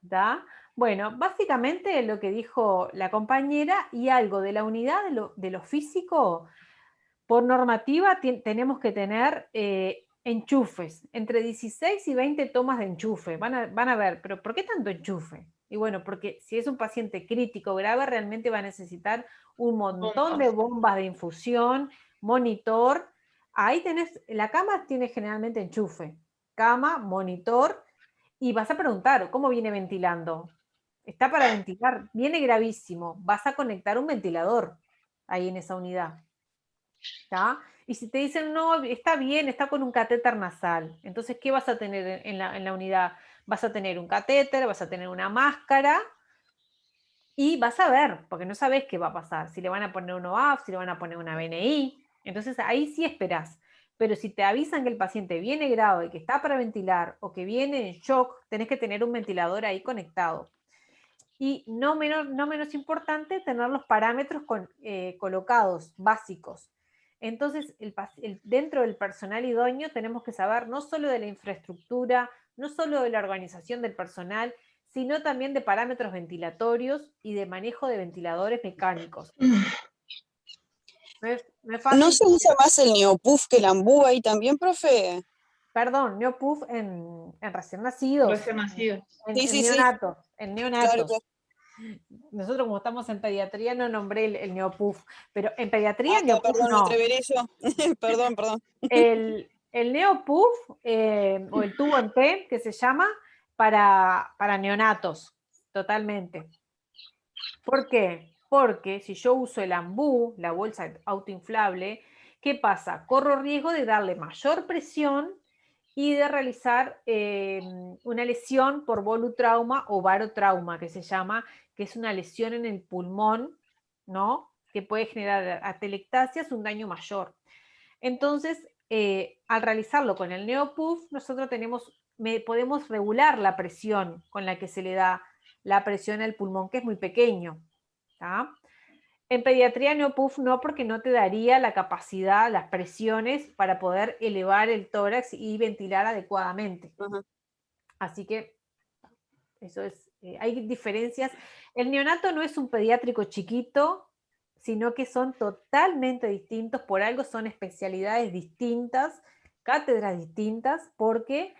¿Da? Bueno, básicamente lo que dijo la compañera y algo de la unidad de lo físico, por normativa tenemos que tener enchufes, entre 16 y 20 tomas de enchufe. Van a ver, pero ¿por qué tanto enchufe? Y bueno, porque si es un paciente crítico grave, realmente va a necesitar un montón de bombas de infusión, monitor. Ahí tenés, la cama tiene generalmente enchufe. Cama, monitor, y vas a preguntar, ¿cómo viene ventilando? Está para ventilar, viene gravísimo. Vas a conectar un ventilador ahí en esa unidad. ¿Está? Y si te dicen, no, está bien, está con un catéter nasal, entonces, ¿qué vas a tener en la unidad? Vas a tener un catéter, vas a tener una máscara, y vas a ver, porque no sabes qué va a pasar, si le van a poner un OAF, si le van a poner una BNI, entonces ahí sí esperás. Pero si te avisan que el paciente viene grave, que está para ventilar, o que viene en shock, tenés que tener un ventilador ahí conectado. Y no menos importante, tener los parámetros colocados, básicos. Entonces, dentro del personal idóneo tenemos que saber no solo de la infraestructura, no solo de la organización del personal, sino también de parámetros ventilatorios y de manejo de ventiladores mecánicos. ¿No se usa más el neopuff que el ambú ahí también, profe? Perdón, neopuff en recién nacidos. Recién nacidos. En Sí. neonatos. En neonatos. Claro. Nosotros, como estamos en pediatría, no nombré el neopuff, pero en pediatría Perdón, no. me atreveré yo. Perdón. El neopuff, o el tubo en P, que se llama, para neonatos, totalmente. ¿Por qué? Porque si yo uso el ambú, la bolsa autoinflable, ¿qué pasa? Corro riesgo de darle mayor presión y de realizar una lesión por volutrauma o barotrauma, que se llama, que es una lesión en el pulmón, ¿no? Que puede generar atelectasias, un daño mayor. Entonces, al realizarlo con el neopuff, nosotros podemos regular la presión con la que se le da la presión al pulmón, que es muy pequeño. ¿Tá? En pediatría NeoPUF no, porque no te daría la capacidad, las presiones para poder elevar el tórax y ventilar adecuadamente. Así que eso es, hay diferencias. El neonato no es un pediátrico chiquito, sino que son totalmente distintos, por algo son especialidades distintas, cátedras distintas, porque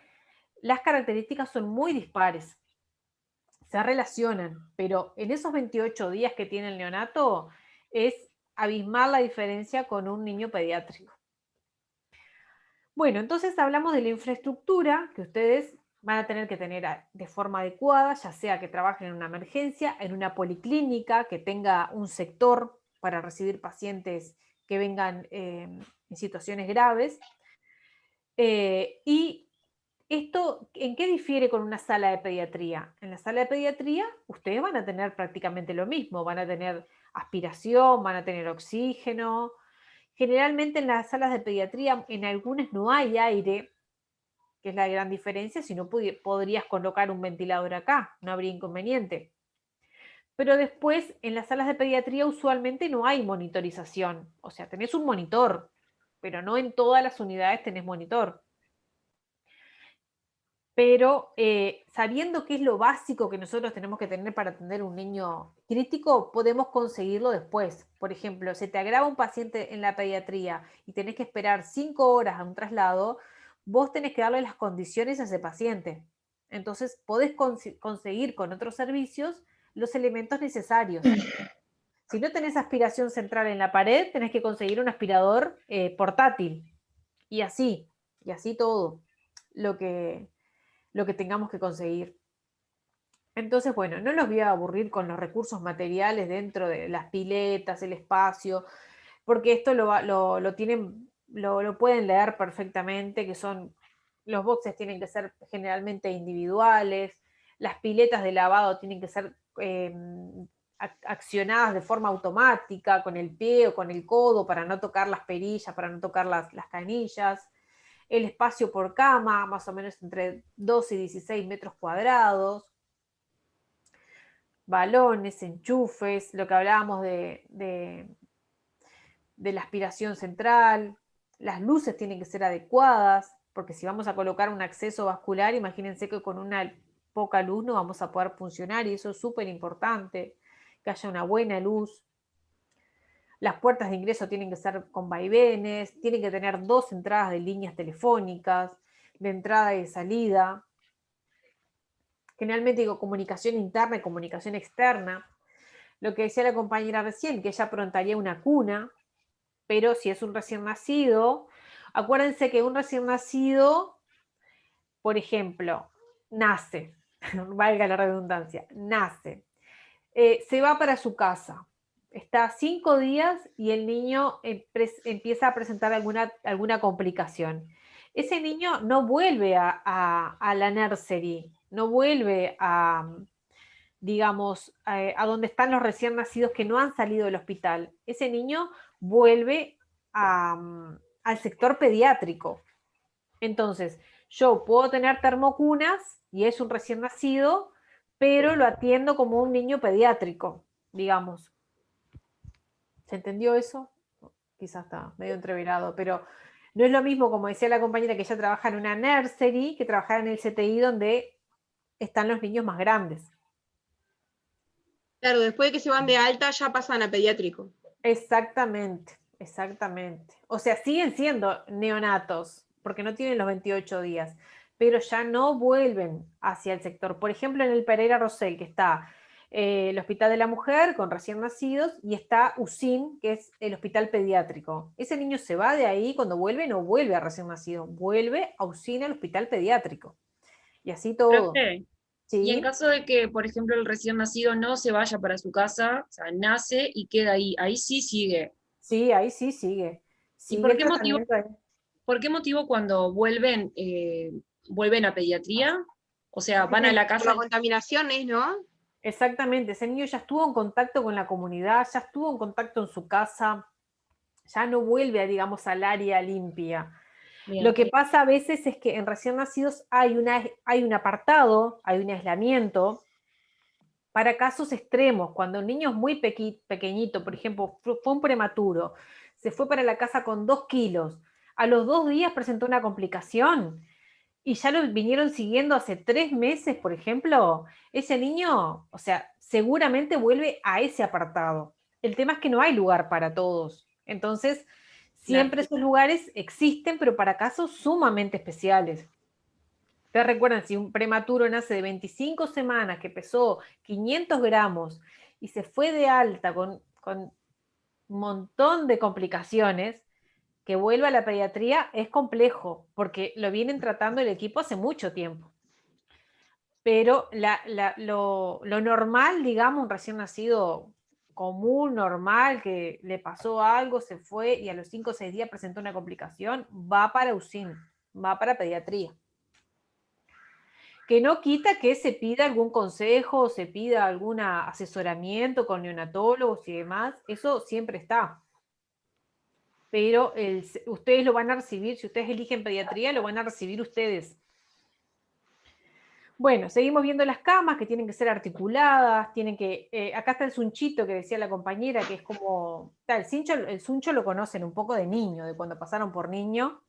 las características son muy dispares. Se relacionan, pero en esos 28 días que tiene el neonato es abismal la diferencia con un niño pediátrico. Bueno, entonces hablamos de la infraestructura que ustedes van a tener que tener de forma adecuada, ya sea que trabajen en una emergencia, en una policlínica, que tenga un sector para recibir pacientes que vengan en situaciones graves. Y ¿esto en qué difiere con una sala de pediatría? En la sala de pediatría ustedes van a tener prácticamente lo mismo, van a tener aspiración, van a tener oxígeno. Generalmente en las salas de pediatría, en algunas no hay aire, que es la gran diferencia, si no podrías colocar un ventilador acá, no habría inconveniente. Pero después en las salas de pediatría usualmente no hay monitorización, o sea, tenés un monitor, pero no en todas las unidades tenés monitor. Pero sabiendo qué es lo básico que nosotros tenemos que tener para atender un niño crítico, podemos conseguirlo después. Por ejemplo, se te agrava un paciente en la pediatría y tenés que esperar 5 horas a un traslado, vos tenés que darle las condiciones a ese paciente. Entonces, podés conseguir con otros servicios los elementos necesarios. Si no tenés aspiración central en la pared, tenés que conseguir un aspirador portátil. Y así todo lo que tengamos que conseguir. Entonces, bueno, no los voy a aburrir con los recursos materiales dentro de las piletas, el espacio, porque esto lo pueden leer perfectamente, que son, los boxes tienen que ser generalmente individuales, las piletas de lavado tienen que ser accionadas de forma automática, con el pie o con el codo, para no tocar las perillas, para no tocar las canillas. El espacio por cama, más o menos entre 12 y 16 metros cuadrados. Balones, enchufes, lo que hablábamos de la aspiración central. Las luces tienen que ser adecuadas, porque si vamos a colocar un acceso vascular, imagínense que con una poca luz no vamos a poder funcionar, y eso es súper importante, que haya una buena luz. Las puertas de ingreso tienen que ser con vaivenes, tienen que tener 2 entradas de líneas telefónicas, de entrada y de salida. Generalmente digo comunicación interna y comunicación externa. Lo que decía la compañera recién, que ella prontaría una cuna, pero si es un recién nacido, acuérdense que un recién nacido, por ejemplo, nace, valga la redundancia, nace, se va para su casa, está 5 días y el niño empieza a presentar alguna complicación. Ese niño no vuelve a la nursery, no vuelve digamos, a donde están los recién nacidos que no han salido del hospital. Ese niño vuelve al sector pediátrico. Entonces, yo puedo tener termocunas y es un recién nacido, pero lo atiendo como un niño pediátrico, digamos. ¿Se entendió eso? Quizás está medio entreverado, pero no es lo mismo, como decía la compañera, que ella trabaja en una nursery, que trabajar en el CTI donde están los niños más grandes. Claro, después de que se van de alta ya pasan a pediátrico. Exactamente, exactamente. O sea, siguen siendo neonatos, porque no tienen los 28 días, pero ya no vuelven hacia el sector. Por ejemplo, en el Pereira Rosell, que está el Hospital de la Mujer con recién nacidos, y está USIN, que es el hospital pediátrico. Ese niño se va de ahí, cuando vuelve, no vuelve a recién nacido, vuelve a USIN, al hospital pediátrico. Y así todo. Profe, ¿Sí? y en caso de que, por ejemplo, el recién nacido no se vaya para su casa, o sea, nace y queda ahí sí sigue. Sí, ahí sí sigue. ¿Y por qué motivo cuando vuelven a pediatría? O sea, van a la casa. Por la contaminación, ¿no? Exactamente, ese niño ya estuvo en contacto con la comunidad, ya estuvo en contacto en su casa, ya no vuelve, digamos, al área limpia. Bien. Lo que pasa a veces es que en recién nacidos hay un apartado, hay un aislamiento, para casos extremos, cuando un niño es muy pequeñito, por ejemplo, fue un prematuro, se fue para la casa con 2 kilos, a los 2 días presentó una complicación y ya lo vinieron siguiendo hace 3 meses, por ejemplo, ese niño, o sea, seguramente vuelve a ese apartado. El tema es que no hay lugar para todos. Entonces, siempre esos lugares existen, pero para casos sumamente especiales. Ustedes recuerdan, si un prematuro nace de 25 semanas, que pesó 500 gramos y se fue de alta con un montón de complicaciones, que vuelva a la pediatría es complejo, porque lo vienen tratando el equipo hace mucho tiempo. Pero lo normal, digamos, un recién nacido común, normal, que le pasó algo, se fue y a los 5 o 6 días presentó una complicación, va para USIN, va para pediatría. Que no quita que se pida algún consejo, se pida algún asesoramiento con neonatólogos y demás, eso siempre está. Pero ustedes lo van a recibir, si ustedes eligen pediatría, lo van a recibir ustedes. Bueno, seguimos viendo las camas que tienen que ser articuladas, acá está el sunchito que decía la compañera, que es como, el suncho lo conocen un poco de niño, de cuando pasaron por niño,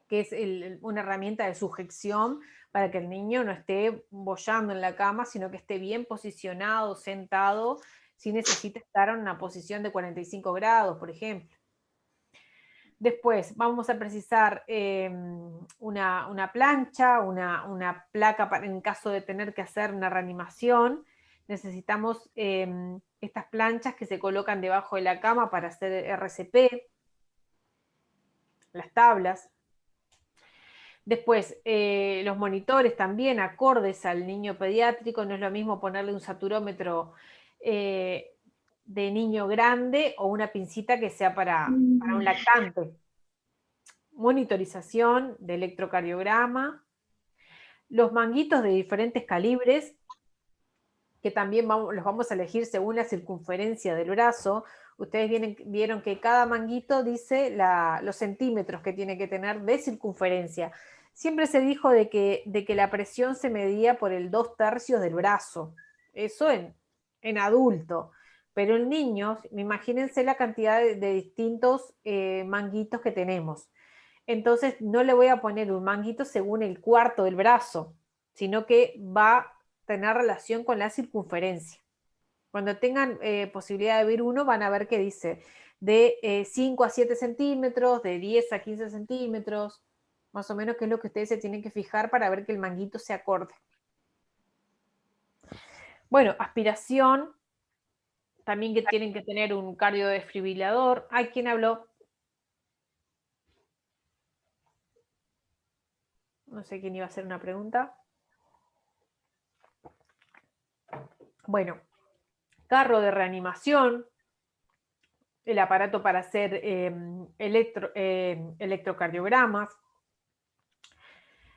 que es una herramienta de sujeción para que el niño no esté boyando en la cama, sino que esté bien posicionado, sentado, si necesita estar en una posición de 45 grados, por ejemplo. Después vamos a precisar una plancha, una placa en caso de tener que hacer una reanimación. Necesitamos estas planchas que se colocan debajo de la cama para hacer RCP, las tablas. Después, los monitores también acordes al niño pediátrico, no es lo mismo ponerle un saturómetro de niño grande o una pincita que sea para un lactante. Monitorización de electrocardiograma, los manguitos de diferentes calibres, que también los vamos a elegir según la circunferencia del brazo. Ustedes vieron que cada manguito dice los centímetros que tiene que tener de circunferencia. Siempre se dijo de que la presión se medía por el 2/3 del brazo. Eso en adulto. Pero en niños, imagínense la cantidad de distintos manguitos que tenemos. Entonces no le voy a poner un manguito según el cuarto del brazo, sino que va a tener relación con la circunferencia. Cuando tengan posibilidad de ver uno, van a ver que dice de 5 a 7 centímetros, de 10 a 15 centímetros, más o menos, que es lo que ustedes se tienen que fijar para ver que el manguito se acorde. Bueno, aspiración, también que tienen que tener un cardiodesfibrilador. ¿Ay, quién habló? No sé quién iba a hacer una pregunta. Bueno, carro de reanimación, el aparato para hacer electrocardiogramas,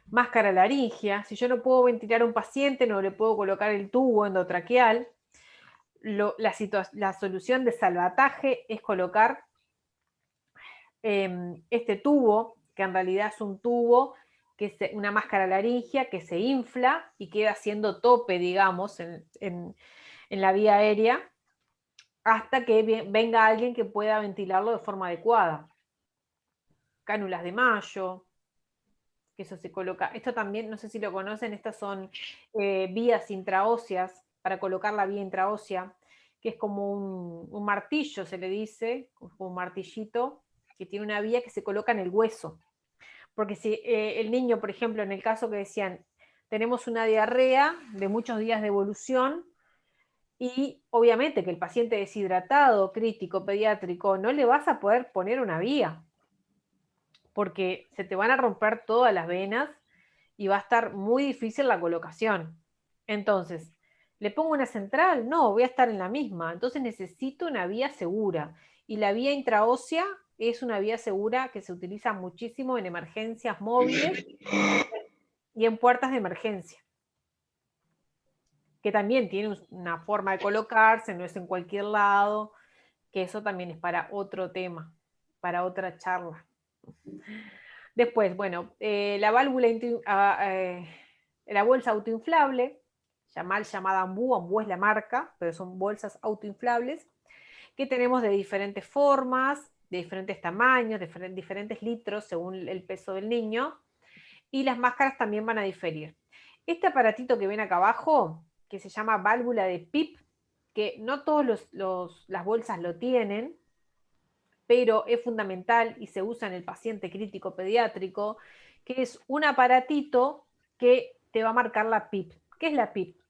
máscara laringia. Si yo no puedo ventilar a un paciente, no le puedo colocar el tubo endotraqueal. La solución de salvataje es colocar este tubo, que en realidad es un tubo, que es una máscara laringia que se infla y queda haciendo tope, digamos, en la vía aérea, hasta que venga alguien que pueda ventilarlo de forma adecuada. Cánulas de Mayo, que eso se coloca. Esto también, no sé si lo conocen, estas son vías intraóseas, para colocar la vía intraósea, que es como un martillo, se le dice, como un martillito, que tiene una vía que se coloca en el hueso. Porque si el niño, por ejemplo, en el caso que decían, tenemos una diarrea de muchos días de evolución, y obviamente que el paciente deshidratado, crítico, pediátrico, no le vas a poder poner una vía, porque se te van a romper todas las venas y va a estar muy difícil la colocación. Entonces, ¿le pongo una central? No, voy a estar en la misma. Entonces necesito una vía segura. Y la vía intraósea es una vía segura que se utiliza muchísimo en emergencias móviles y en puertas de emergencia, que también tiene una forma de colocarse, no es en cualquier lado, que eso también es para otro tema, para otra charla. Después, bueno, la bolsa autoinflable, mal llamada Ambu. Ambu es la marca, pero son bolsas autoinflables que tenemos de diferentes formas, de diferentes tamaños, de diferentes litros según el peso del niño, y las máscaras también van a diferir. Este aparatito que ven acá abajo, que se llama válvula de PIP, que no todas las bolsas lo tienen, pero es fundamental y se usa en el paciente crítico pediátrico, que es un aparatito que te va a marcar la PIP. ¿Qué es la PIP?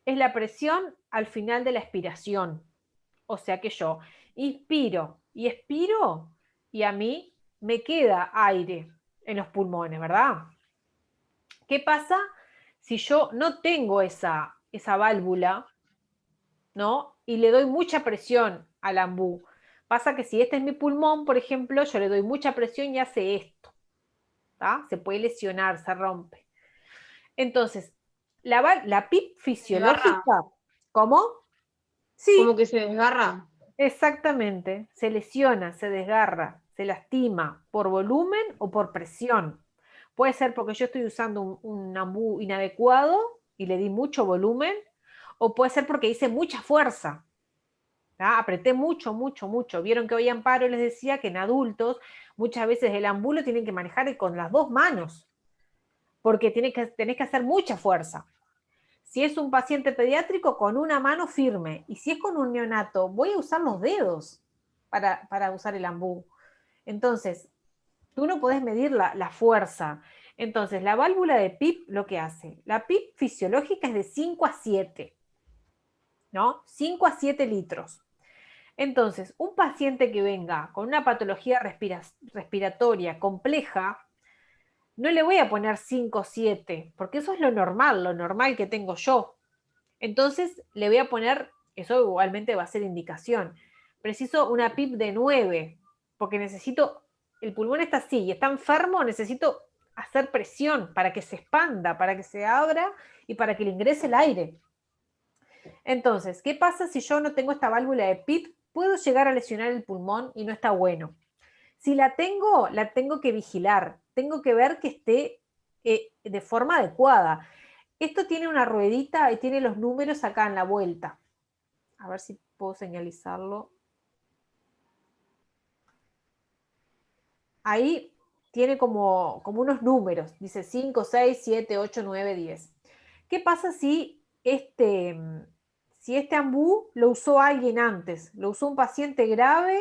Es la presión al final de la expiración. O sea que yo inspiro y expiro y a mí me queda aire en los pulmones, ¿verdad? ¿Qué pasa si yo no tengo esa válvula, ¿no? Y le doy mucha presión al Ambu? Pasa que si este es mi pulmón, por ejemplo, yo le doy mucha presión y hace esto, ¿tá? Se puede lesionar, se rompe. Entonces, la PIP fisiológica, ¿cómo? Sí. Como que se desgarra. Exactamente, se lesiona, se desgarra, se lastima por volumen o por presión. Puede ser porque yo estoy usando un Ambu inadecuado y le di mucho volumen, o puede ser porque hice mucha fuerza. ¿tá? Apreté mucho, mucho, mucho. Vieron que hoy Amparo les decía que en adultos muchas veces el Ambu lo tienen que manejar con las dos manos, porque tenés que hacer mucha fuerza. Si es un paciente pediátrico, con una mano firme. Y si es con un neonato, voy a usar los dedos para usar el Ambu. Entonces, tú no podés medir la fuerza. Entonces, la válvula de PIP lo que hace, la PIP fisiológica es de 5 a 7, ¿no? 5 a 7 litros. Entonces, un paciente que venga con una patología respiratoria compleja, no le voy a poner 5 o 7, porque eso es lo normal que tengo yo. Entonces le voy a poner, eso igualmente va a ser indicación, preciso una PIP de 9, porque necesito, el pulmón está así y está enfermo, necesito hacer presión para que se expanda, para que se abra y para que le ingrese el aire. Entonces, ¿qué pasa si yo no tengo esta válvula de PIP? Puedo llegar a lesionar el pulmón y no está bueno. Si la tengo que vigilar, tengo que ver que esté de forma adecuada. Esto tiene una ruedita y tiene los números acá en la vuelta. A ver si puedo señalizarlo. Ahí tiene como unos números. Dice 5, 6, 7, 8, 9, 10. ¿Qué pasa si este Ambu lo usó alguien antes? Lo usó un paciente grave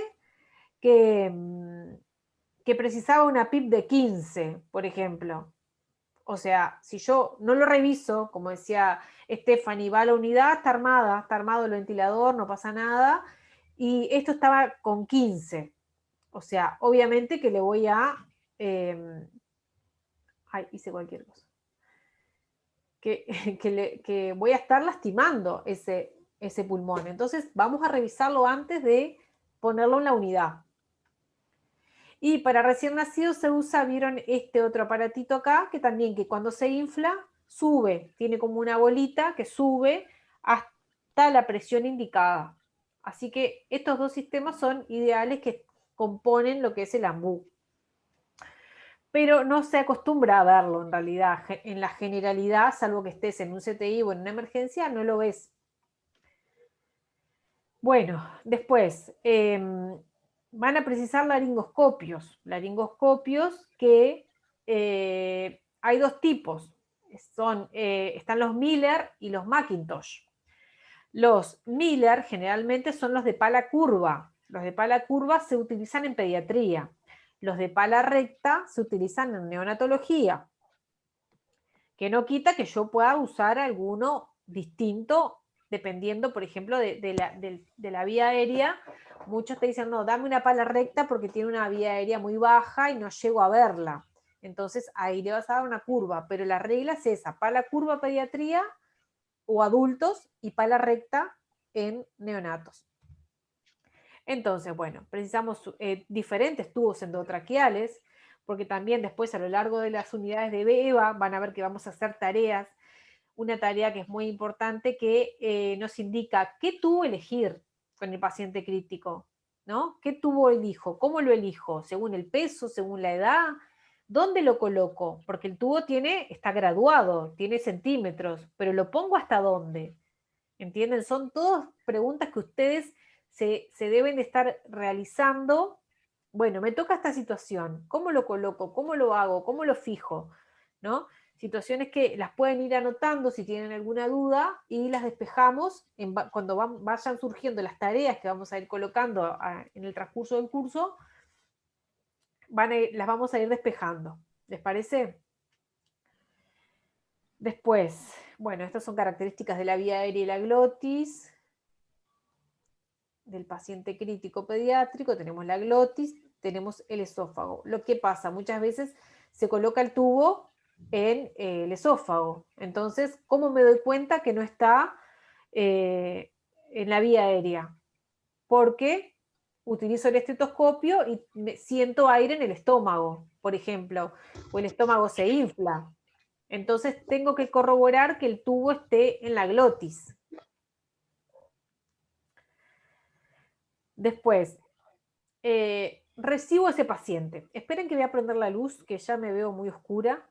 que precisaba una PIP de 15, por ejemplo. O sea, si yo no lo reviso, como decía Stephanie, va a la unidad, está armado el ventilador, no pasa nada, y esto estaba con 15. O sea, obviamente que le voy a... hice cualquier cosa. Que voy a estar lastimando ese pulmón. Entonces, vamos a revisarlo antes de ponerlo en la unidad. Y para recién nacidos se usa, vieron este otro aparatito acá, que también que cuando se infla, sube, tiene como una bolita que sube hasta la presión indicada. Así que estos dos sistemas son ideales que componen lo que es el Ambu. Pero no se acostumbra a verlo en realidad, en la generalidad, salvo que estés en un CTI o en una emergencia, no lo ves. Bueno, después... van a precisar laringoscopios que hay dos tipos, están los Miller y los McIntosh. Los Miller generalmente son los de pala curva, los de pala curva se utilizan en pediatría, los de pala recta se utilizan en neonatología, que no quita que yo pueda usar alguno distinto dependiendo, por ejemplo, de la vía aérea. Muchos te dicen, no, dame una pala recta porque tiene una vía aérea muy baja y no llego a verla. Entonces ahí le vas a dar una curva, pero la regla es esa, pala curva pediatría o adultos y pala recta en neonatos. Entonces, bueno, precisamos diferentes tubos endotraqueales, porque también después a lo largo de las unidades de BEVA van a ver que vamos a hacer tareas, una tarea que es muy importante que nos indica qué tubo elegir con el paciente crítico, ¿no? ¿Qué tubo elijo? ¿Cómo lo elijo? ¿Según el peso? ¿Según la edad? ¿Dónde lo coloco? Porque el tubo está graduado, tiene centímetros, pero ¿lo pongo hasta dónde? ¿Entienden? Son todas preguntas que ustedes se deben de estar realizando. Bueno, me toca esta situación, ¿cómo lo coloco? ¿Cómo lo hago? ¿Cómo lo fijo? ¿No? Situaciones que las pueden ir anotando si tienen alguna duda y las despejamos cuando vayan surgiendo las tareas que vamos a ir colocando en el transcurso del curso, las vamos a ir despejando. ¿Les parece? Después, bueno, estas son características de la vía aérea y la glotis. Del paciente crítico pediátrico, tenemos la glotis, tenemos el esófago. Lo que pasa, muchas veces se coloca el tubo en el esófago. Entonces, ¿cómo me doy cuenta que no está en la vía aérea? Porque utilizo el estetoscopio y siento aire en el estómago, por ejemplo, o el estómago se infla. Entonces tengo que corroborar que el tubo esté en la glotis. Después, recibo a ese paciente. Esperen que voy a prender la luz, que ya me veo muy oscura.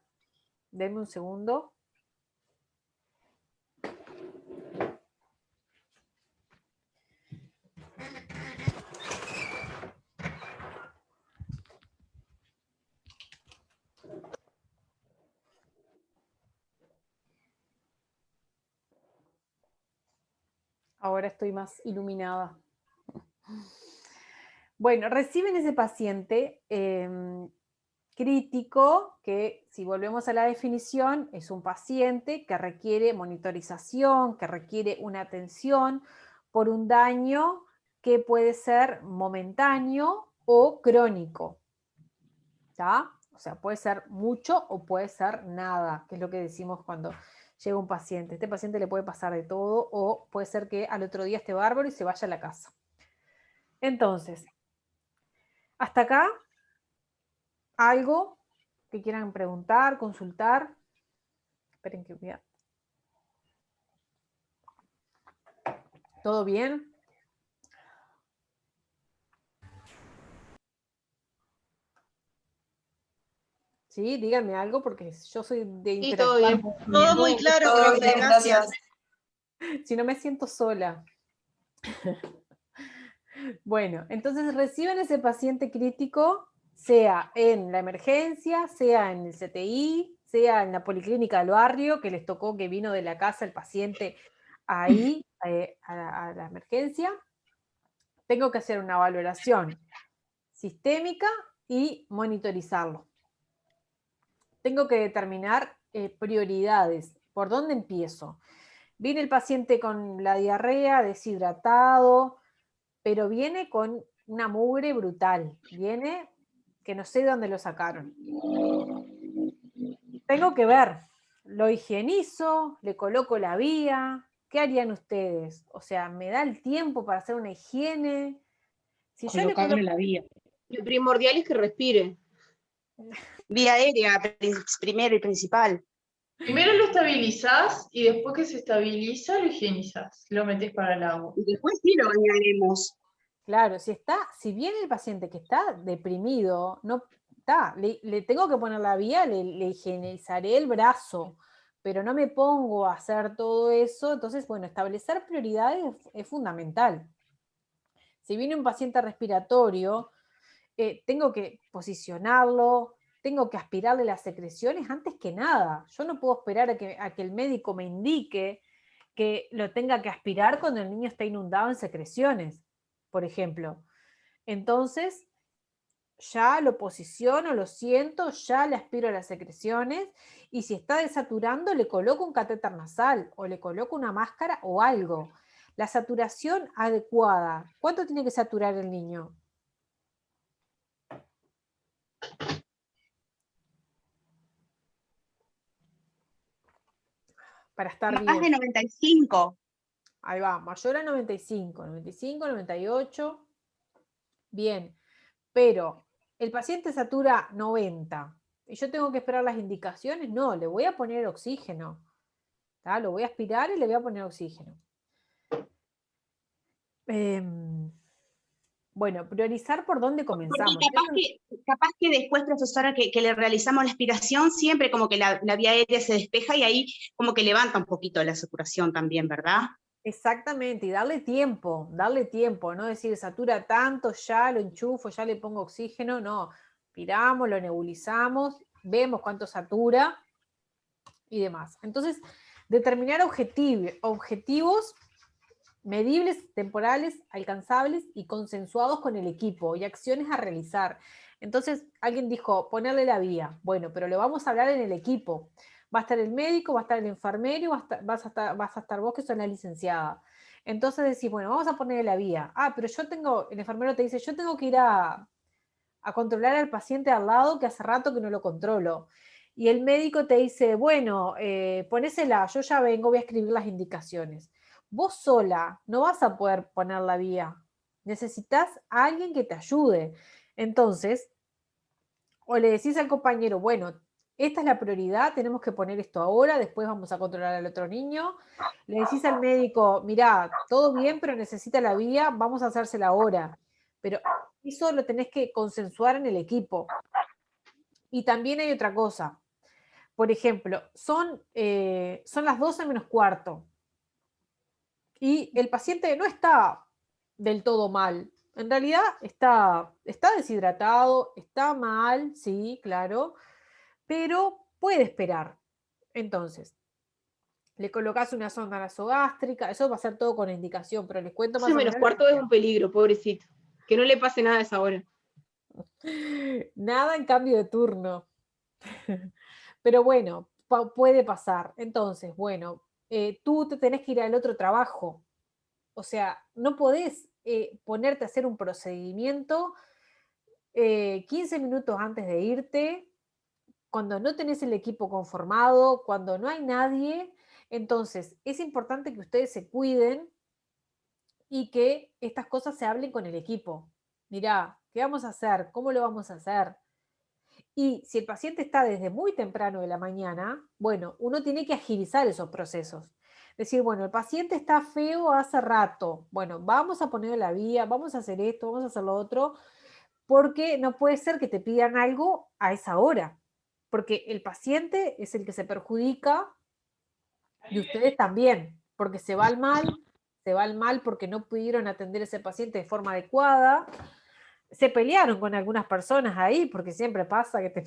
Denme un segundo. Ahora estoy más iluminada. Bueno, reciben ese paciente crítico, que si volvemos a la definición, es un paciente que requiere monitorización, que requiere una atención por un daño que puede ser momentáneo o crónico. ¿Tá? O sea, puede ser mucho o puede ser nada, que es lo que decimos cuando llega un paciente. Este paciente le puede pasar de todo o puede ser que al otro día esté bárbaro y se vaya a la casa. Entonces, hasta acá, ¿algo que quieran preguntar, consultar? Esperen que voy a... ¿Todo bien? Sí, díganme algo porque yo soy de todo interactuar. bien. Todo muy claro, Todo profe, bien, gracias. Si no me siento sola. Bueno, entonces reciben ese paciente crítico, sea en la emergencia, sea en el CTI, sea en la policlínica del barrio, que les tocó que vino de la casa el paciente ahí a la emergencia. Tengo que hacer una valoración sistémica y monitorizarlo. Tengo que determinar prioridades. ¿Por dónde empiezo? Viene el paciente con la diarrea, deshidratado, pero viene con una mugre brutal. Viene que no sé de dónde lo sacaron. Tengo que ver. Lo higienizo, le coloco la vía. ¿Qué harían ustedes? O sea, ¿me da el tiempo para hacer una higiene? Si yo le Colocarle coloco... la vía. Lo primordial es que respire. Vía aérea, primero y principal. Primero lo estabilizás y después que se estabiliza lo higienizás, lo metes para el agua. Y después sí lo bañaremos. Claro, si viene el paciente que está deprimido, no está, le tengo que poner la vía, le higienizaré el brazo, pero no me pongo a hacer todo eso. Entonces, bueno, establecer prioridades es fundamental. Si viene un paciente respiratorio, tengo que posicionarlo, tengo que aspirarle las secreciones antes que nada. Yo no puedo esperar a que el médico me indique que lo tenga que aspirar cuando el niño está inundado en secreciones, por ejemplo. Entonces, ya lo posiciono, lo siento, ya le aspiro las secreciones y si está desaturando le coloco un catéter nasal o le coloco una máscara o algo. La saturación adecuada. ¿Cuánto tiene que saturar el niño? Para estar Más bien. de 95. Ahí va, mayor a 95, 95, 98. Bien, pero el paciente satura 90 y yo tengo que esperar las indicaciones. No, le voy a poner oxígeno. ¿Tá? Lo voy a aspirar y le voy a poner oxígeno. Bueno, priorizar por dónde Porque comenzamos. capaz que después, profesora, que le realizamos la aspiración, siempre como que la vía aérea se despeja y ahí como que levanta un poquito la saturación también, ¿verdad? Exactamente, y darle tiempo, no decir satura tanto, ya lo enchufo, ya le pongo oxígeno, no, piramos, lo nebulizamos, vemos cuánto satura y demás. Entonces, determinar objetivos medibles, temporales, alcanzables y consensuados con el equipo y acciones a realizar. Entonces, alguien dijo, ponerle la vía. Bueno, pero lo vamos a hablar en el equipo. Va a estar el médico, va a estar el enfermero, vas a estar vos que sos la licenciada. Entonces decís, bueno, vamos a ponerle la vía. Ah, pero el enfermero te dice, yo tengo que ir a controlar al paciente al lado que hace rato que no lo controlo. Y el médico te dice, bueno, ponésela, yo ya vengo, voy a escribir las indicaciones. Vos sola no vas a poder poner la vía. Necesitas a alguien que te ayude. Entonces, o le decís al compañero, bueno, esta es la prioridad, tenemos que poner esto ahora, después vamos a controlar al otro niño. Le decís al médico, mirá, todo bien, pero necesita la vía, vamos a hacérsela ahora. Pero eso lo tenés que consensuar en el equipo. Y también hay otra cosa. Por ejemplo, son las 12 menos cuarto. Y el paciente no está del todo mal. En realidad está deshidratado, está mal, sí, claro, pero puede esperar. Entonces, le colocas una sonda nasogástrica, eso va a ser todo con indicación, pero les cuento más 12 o menos menos. cuarto es un peligro, pobrecito. Que no le pase nada a esa hora. Nada en cambio de turno. Pero bueno, puede pasar. Entonces, bueno, tú te tenés que ir al otro trabajo. O sea, no podés ponerte a hacer un procedimiento 15 minutos antes de irte, cuando no tenés el equipo conformado, cuando no hay nadie. Entonces, es importante que ustedes se cuiden y que estas cosas se hablen con el equipo. Mirá, ¿qué vamos a hacer? ¿Cómo lo vamos a hacer? Y si el paciente está desde muy temprano de la mañana, bueno, uno tiene que agilizar esos procesos. Decir, bueno, el paciente está feo hace rato, bueno, vamos a ponerle la vía, vamos a hacer esto, vamos a hacer lo otro, porque no puede ser que te pidan algo a esa hora, porque el paciente es el que se perjudica y ustedes también, porque se va al mal porque no pudieron atender a ese paciente de forma adecuada. Se pelearon con algunas personas ahí, porque siempre pasa que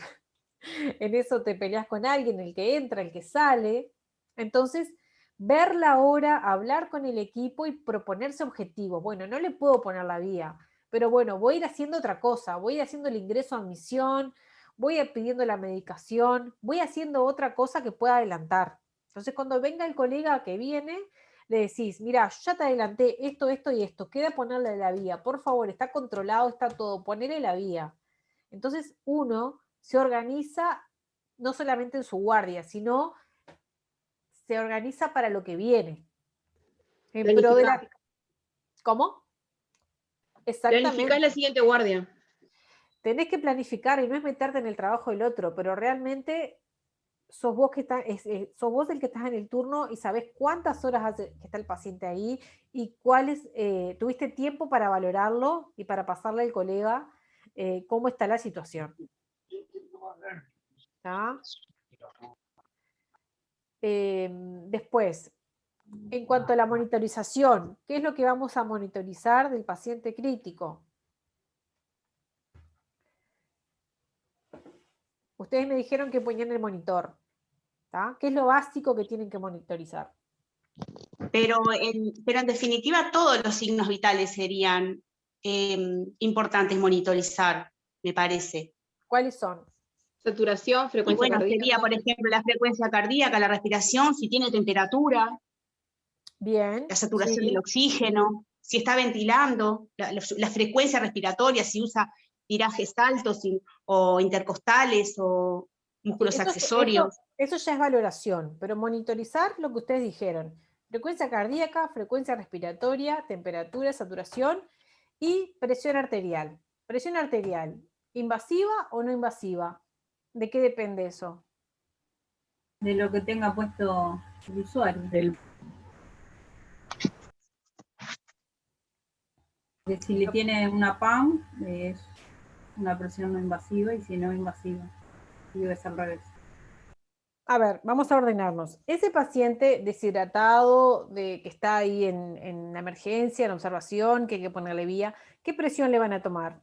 en eso te peleas con alguien, el que entra, el que sale. Entonces, ver la hora, hablar con el equipo y proponerse objetivos. Bueno, no le puedo poner la vía, pero bueno, voy a ir haciendo otra cosa, voy a ir haciendo el ingreso a admisión, voy a ir pidiendo la medicación, voy haciendo otra cosa que pueda adelantar. Entonces, cuando venga el colega que viene, le decís, mira, yo ya te adelanté esto, esto y esto, queda ponerle la vía, por favor, está controlado, está todo, ponele la vía. Entonces, uno se organiza no solamente en su guardia, sino se organiza para lo que viene. En pro de la... ¿Cómo? Exactamente. Planificás la siguiente guardia. Tenés que planificar y no es meterte en el trabajo del otro, pero realmente sos vos, sos vos el que estás en el turno y sabés cuántas horas hace que está el paciente ahí y cuáles tuviste tiempo para valorarlo y para pasarle al colega cómo está la situación. ¿Está? Después, en cuanto a la monitorización, ¿qué es lo que vamos a monitorizar del paciente crítico? Ustedes me dijeron que ponían el monitor. ¿Tá? ¿Qué es lo básico que tienen que monitorizar? Pero en definitiva todos los signos vitales serían importantes monitorizar, me parece. ¿Cuáles son? Saturación, frecuencia cardíaca. Sería, por ejemplo, la frecuencia cardíaca, la respiración, si tiene temperatura. Bien. La saturación del oxígeno, si está ventilando, la frecuencia respiratoria, si usa tirajes altos o intercostales o músculos accesorios. Eso ya es valoración, pero monitorizar lo que ustedes dijeron. Frecuencia cardíaca, frecuencia respiratoria, temperatura, saturación y presión arterial. Presión arterial, ¿invasiva o no invasiva? ¿De qué depende eso? De lo que tenga puesto el usuario. Que si le tiene una PAM, es una presión no invasiva, y si no invasiva, y debe ser al revés. A ver, vamos a ordenarnos. Ese paciente deshidratado, que está ahí en la emergencia, en observación, que hay que ponerle vía, ¿qué presión le van a tomar?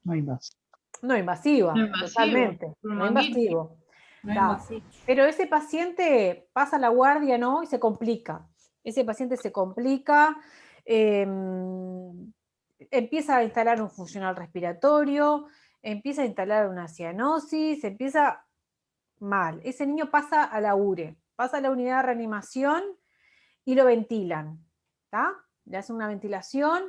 No hay más. No invasiva, No invasivo, totalmente. un No manguito. invasivo. No Ta. invasiva. Pero ese paciente pasa la guardia, ¿no? Y se complica. Ese paciente se complica, empieza a instalar un funcional respiratorio, empieza a instalar una cianosis, empieza mal. Ese niño pasa a la URE, pasa a la unidad de reanimación y lo ventilan. ¿Tá? Le hacen una ventilación,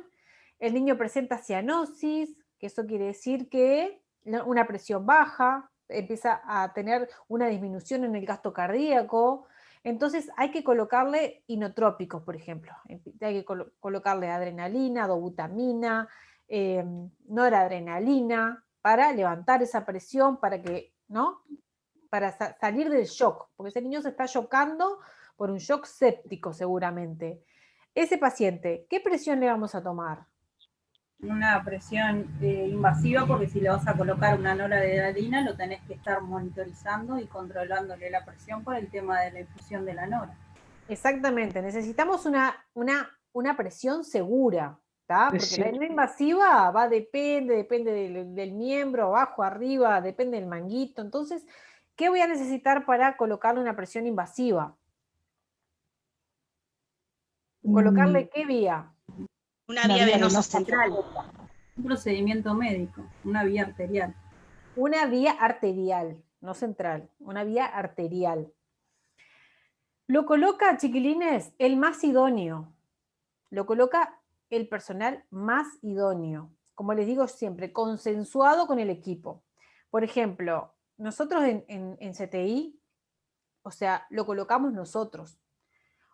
el niño presenta cianosis, que eso quiere decir que una presión baja, empieza a tener una disminución en el gasto cardíaco, entonces hay que colocarle inotrópicos, por ejemplo, hay que colocarle adrenalina, dobutamina, noradrenalina, para levantar esa presión, para que, ¿no? Para salir del shock, porque ese niño se está shockando por un shock séptico seguramente. Ese paciente, ¿qué presión le vamos a tomar? Una presión invasiva, porque si le vas a colocar una noradrenalina, lo tenés que estar monitorizando y controlándole la presión por el tema de la infusión de la nora. Exactamente, necesitamos una presión segura, ¿tá? Porque la Presión. no invasiva depende del miembro, abajo, arriba, depende del manguito. Entonces, ¿qué voy a necesitar para colocarle una presión invasiva? ¿Colocarle qué vía? Una vía venosa central. Un procedimiento médico, una vía arterial. Una vía arterial, no central, una vía arterial. Lo coloca, chiquilines, el más idóneo. Lo coloca el personal más idóneo. Como les digo siempre, consensuado con el equipo. Por ejemplo, nosotros en CTI, o sea, lo colocamos nosotros.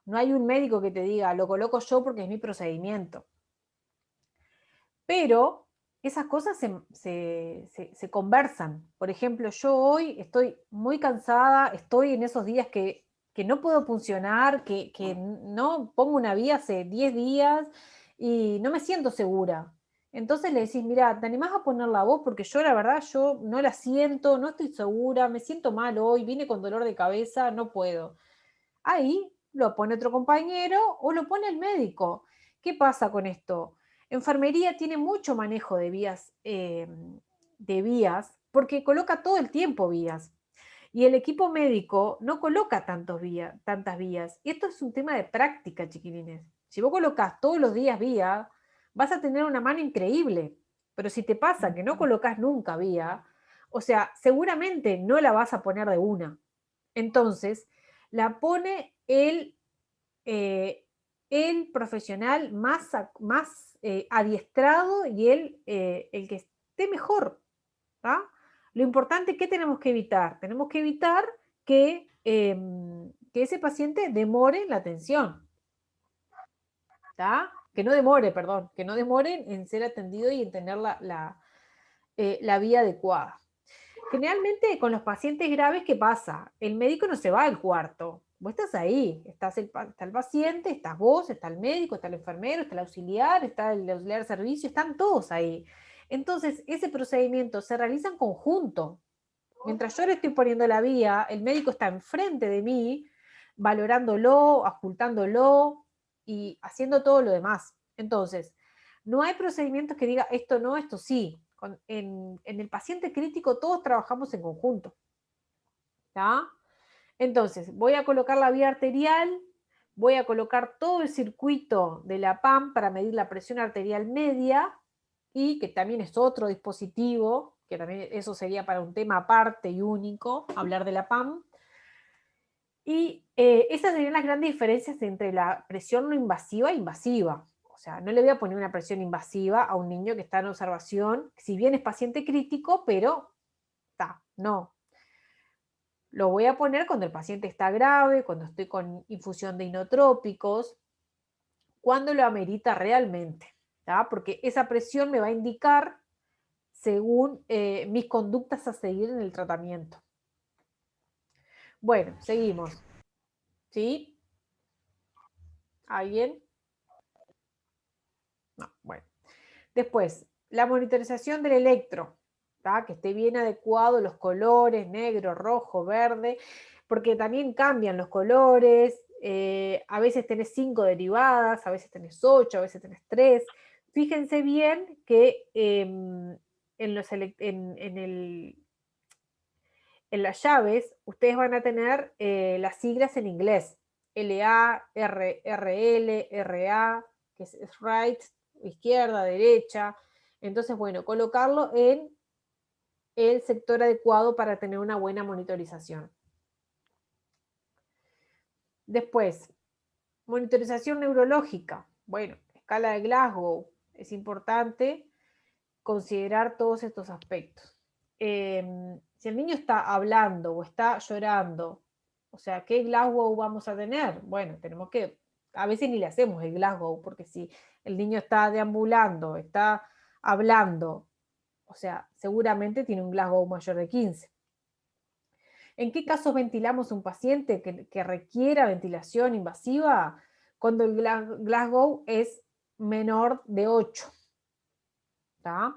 No hay un médico que te diga, lo coloco yo porque es mi procedimiento. Pero esas cosas se conversan. Por ejemplo, yo hoy estoy muy cansada, estoy en esos días que no puedo funcionar, que no pongo una vía hace 10 días y no me siento segura. Entonces le decís, mira, ¿te animás a ponerla vos? Porque yo la verdad, yo no la siento, no estoy segura, me siento mal hoy, vine con dolor de cabeza, no puedo. Ahí lo pone otro compañero o lo pone el médico. ¿Qué pasa con esto? Enfermería tiene mucho manejo de vías, porque coloca todo el tiempo vías. Y el equipo médico no coloca tantas vías. Y esto es un tema de práctica, chiquilines. Si vos colocas todos los días vía, vas a tener una mano increíble. Pero si te pasa que no colocas nunca vía, o sea, seguramente no la vas a poner de una. Entonces, la pone el profesional más adiestrado y el que esté mejor. ¿tá? Lo importante, ¿qué tenemos que evitar? Tenemos que evitar que ese paciente demore la atención. ¿tá? Que no demore en ser atendido y en tener la vía adecuada. Generalmente con los pacientes graves, ¿qué pasa? El médico no se va al cuarto. Vos estás ahí, está el paciente, estás vos, está el médico, está el enfermero, está el auxiliar de servicio, están todos ahí. Entonces, ese procedimiento se realiza en conjunto. Mientras yo le estoy poniendo la vía, el médico está enfrente de mí, valorándolo, ocultándolo y haciendo todo lo demás. Entonces, no hay procedimientos que diga esto no, esto sí. En el paciente crítico todos trabajamos en conjunto. ¿tá? Entonces, voy a colocar la vía arterial, voy a colocar todo el circuito de la PAM para medir la presión arterial media, y que también es otro dispositivo, que también eso sería para un tema aparte y único, hablar de la PAM. Y esas serían las grandes diferencias entre la presión no invasiva e invasiva. O sea, no le voy a poner una presión invasiva a un niño que está en observación, si bien es paciente crítico, pero no. Lo voy a poner cuando el paciente está grave, cuando estoy con infusión de inotrópicos, cuando lo amerita realmente, porque esa presión me va a indicar según mis conductas a seguir en el tratamiento. Bueno, seguimos. ¿Sí? ¿Alguien? No, bueno. Después, la monitorización del electro, ¿tá? Que esté bien adecuado los colores, negro, rojo, verde, porque también cambian los colores, a veces tenés 5 derivadas, a veces tenés 8, a veces tenés 3. Fíjense bien que en las llaves ustedes van a tener las siglas en inglés, LA, RL, RA, que es right, izquierda, derecha. Entonces, bueno, colocarlo en el sector adecuado para tener una buena monitorización. Después, monitorización neurológica. Bueno, escala de Glasgow. Es importante considerar todos estos aspectos. Si el niño está hablando o está llorando, o sea, ¿qué Glasgow vamos a tener? Bueno, tenemos que, a veces ni le hacemos el Glasgow, porque si el niño está deambulando, está hablando, o sea, seguramente tiene un Glasgow mayor de 15. ¿En qué casos ventilamos un paciente que requiera ventilación invasiva? Cuando el Glasgow es menor de 8. ¿Tá?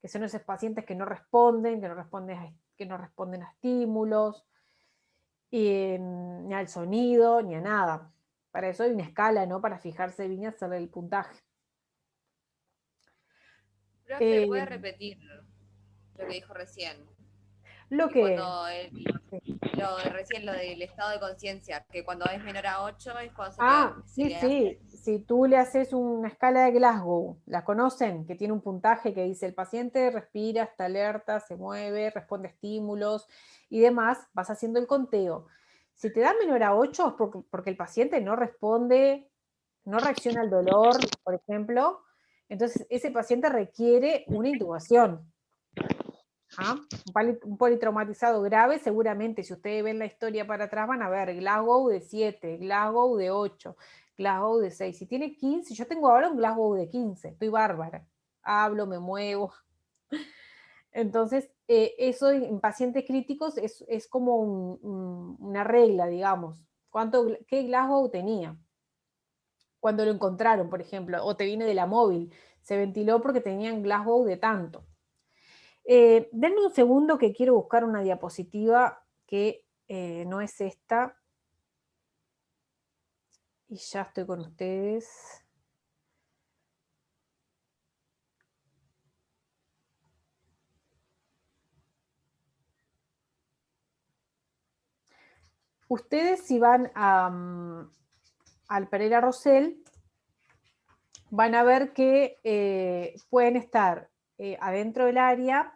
Que son esos pacientes que no responden, que no responden a estímulos, ni al sonido, ni a nada. Para eso hay una escala, ¿no? Para fijarse bien y hacerle el puntaje. Profe, ¿puede repetir lo que dijo recién? Lo que... Recién lo del estado de conciencia, que cuando es menor a 8 es cuando sí. Si tú le haces una escala de Glasgow, ¿la conocen? Que tiene un puntaje que dice el paciente respira, está alerta, se mueve, responde a estímulos y demás, vas haciendo el conteo. Si te da menor a 8 es porque el paciente no responde, no reacciona al dolor, por ejemplo, entonces ese paciente requiere una intubación. ¿Ah? Un politraumatizado grave, seguramente, si ustedes ven la historia para atrás, van a ver Glasgow de 7, Glasgow de 8, Glasgow de 6. Si tiene 15, yo tengo ahora un Glasgow de 15, estoy bárbara. Hablo, me muevo. Entonces, eso en pacientes críticos es como una regla, digamos. ¿Qué Glasgow tenía? Cuando lo encontraron, por ejemplo, o te viene de la móvil, se ventiló porque tenían Glasgow de tanto. Denme un segundo que quiero buscar una diapositiva que no es esta. Y ya estoy con ustedes. Ustedes si van al Pereira Rosell, van a ver que pueden estar adentro del área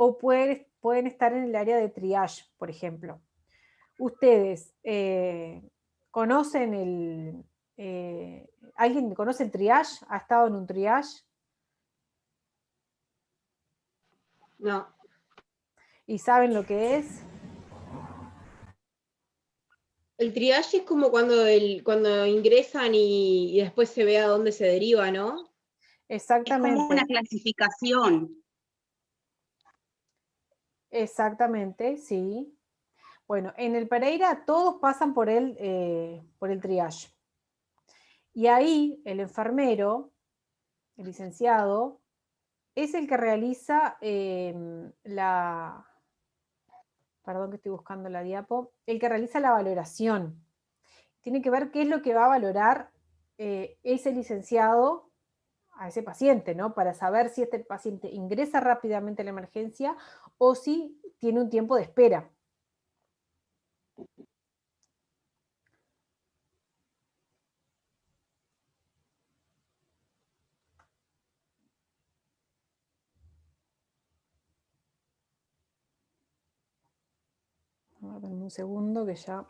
o pueden estar en el área de triage, por ejemplo. Ustedes conocen ¿alguien conoce el triage? ¿Ha estado en un triage? No. ¿Y saben lo que es? El triage es como cuando ingresan y después se ve a dónde se deriva, ¿no? Exactamente. Es como una clasificación. Exactamente, sí. Bueno, en el Pereira todos pasan por el triage. Y ahí el enfermero, el licenciado, es el que realiza perdón que estoy buscando la diapo, el que realiza la valoración. Tiene que ver qué es lo que va a valorar ese licenciado a ese paciente, ¿no? Para saber si este paciente ingresa rápidamente a la emergencia o si tiene un tiempo de espera. Dame un segundo que ya...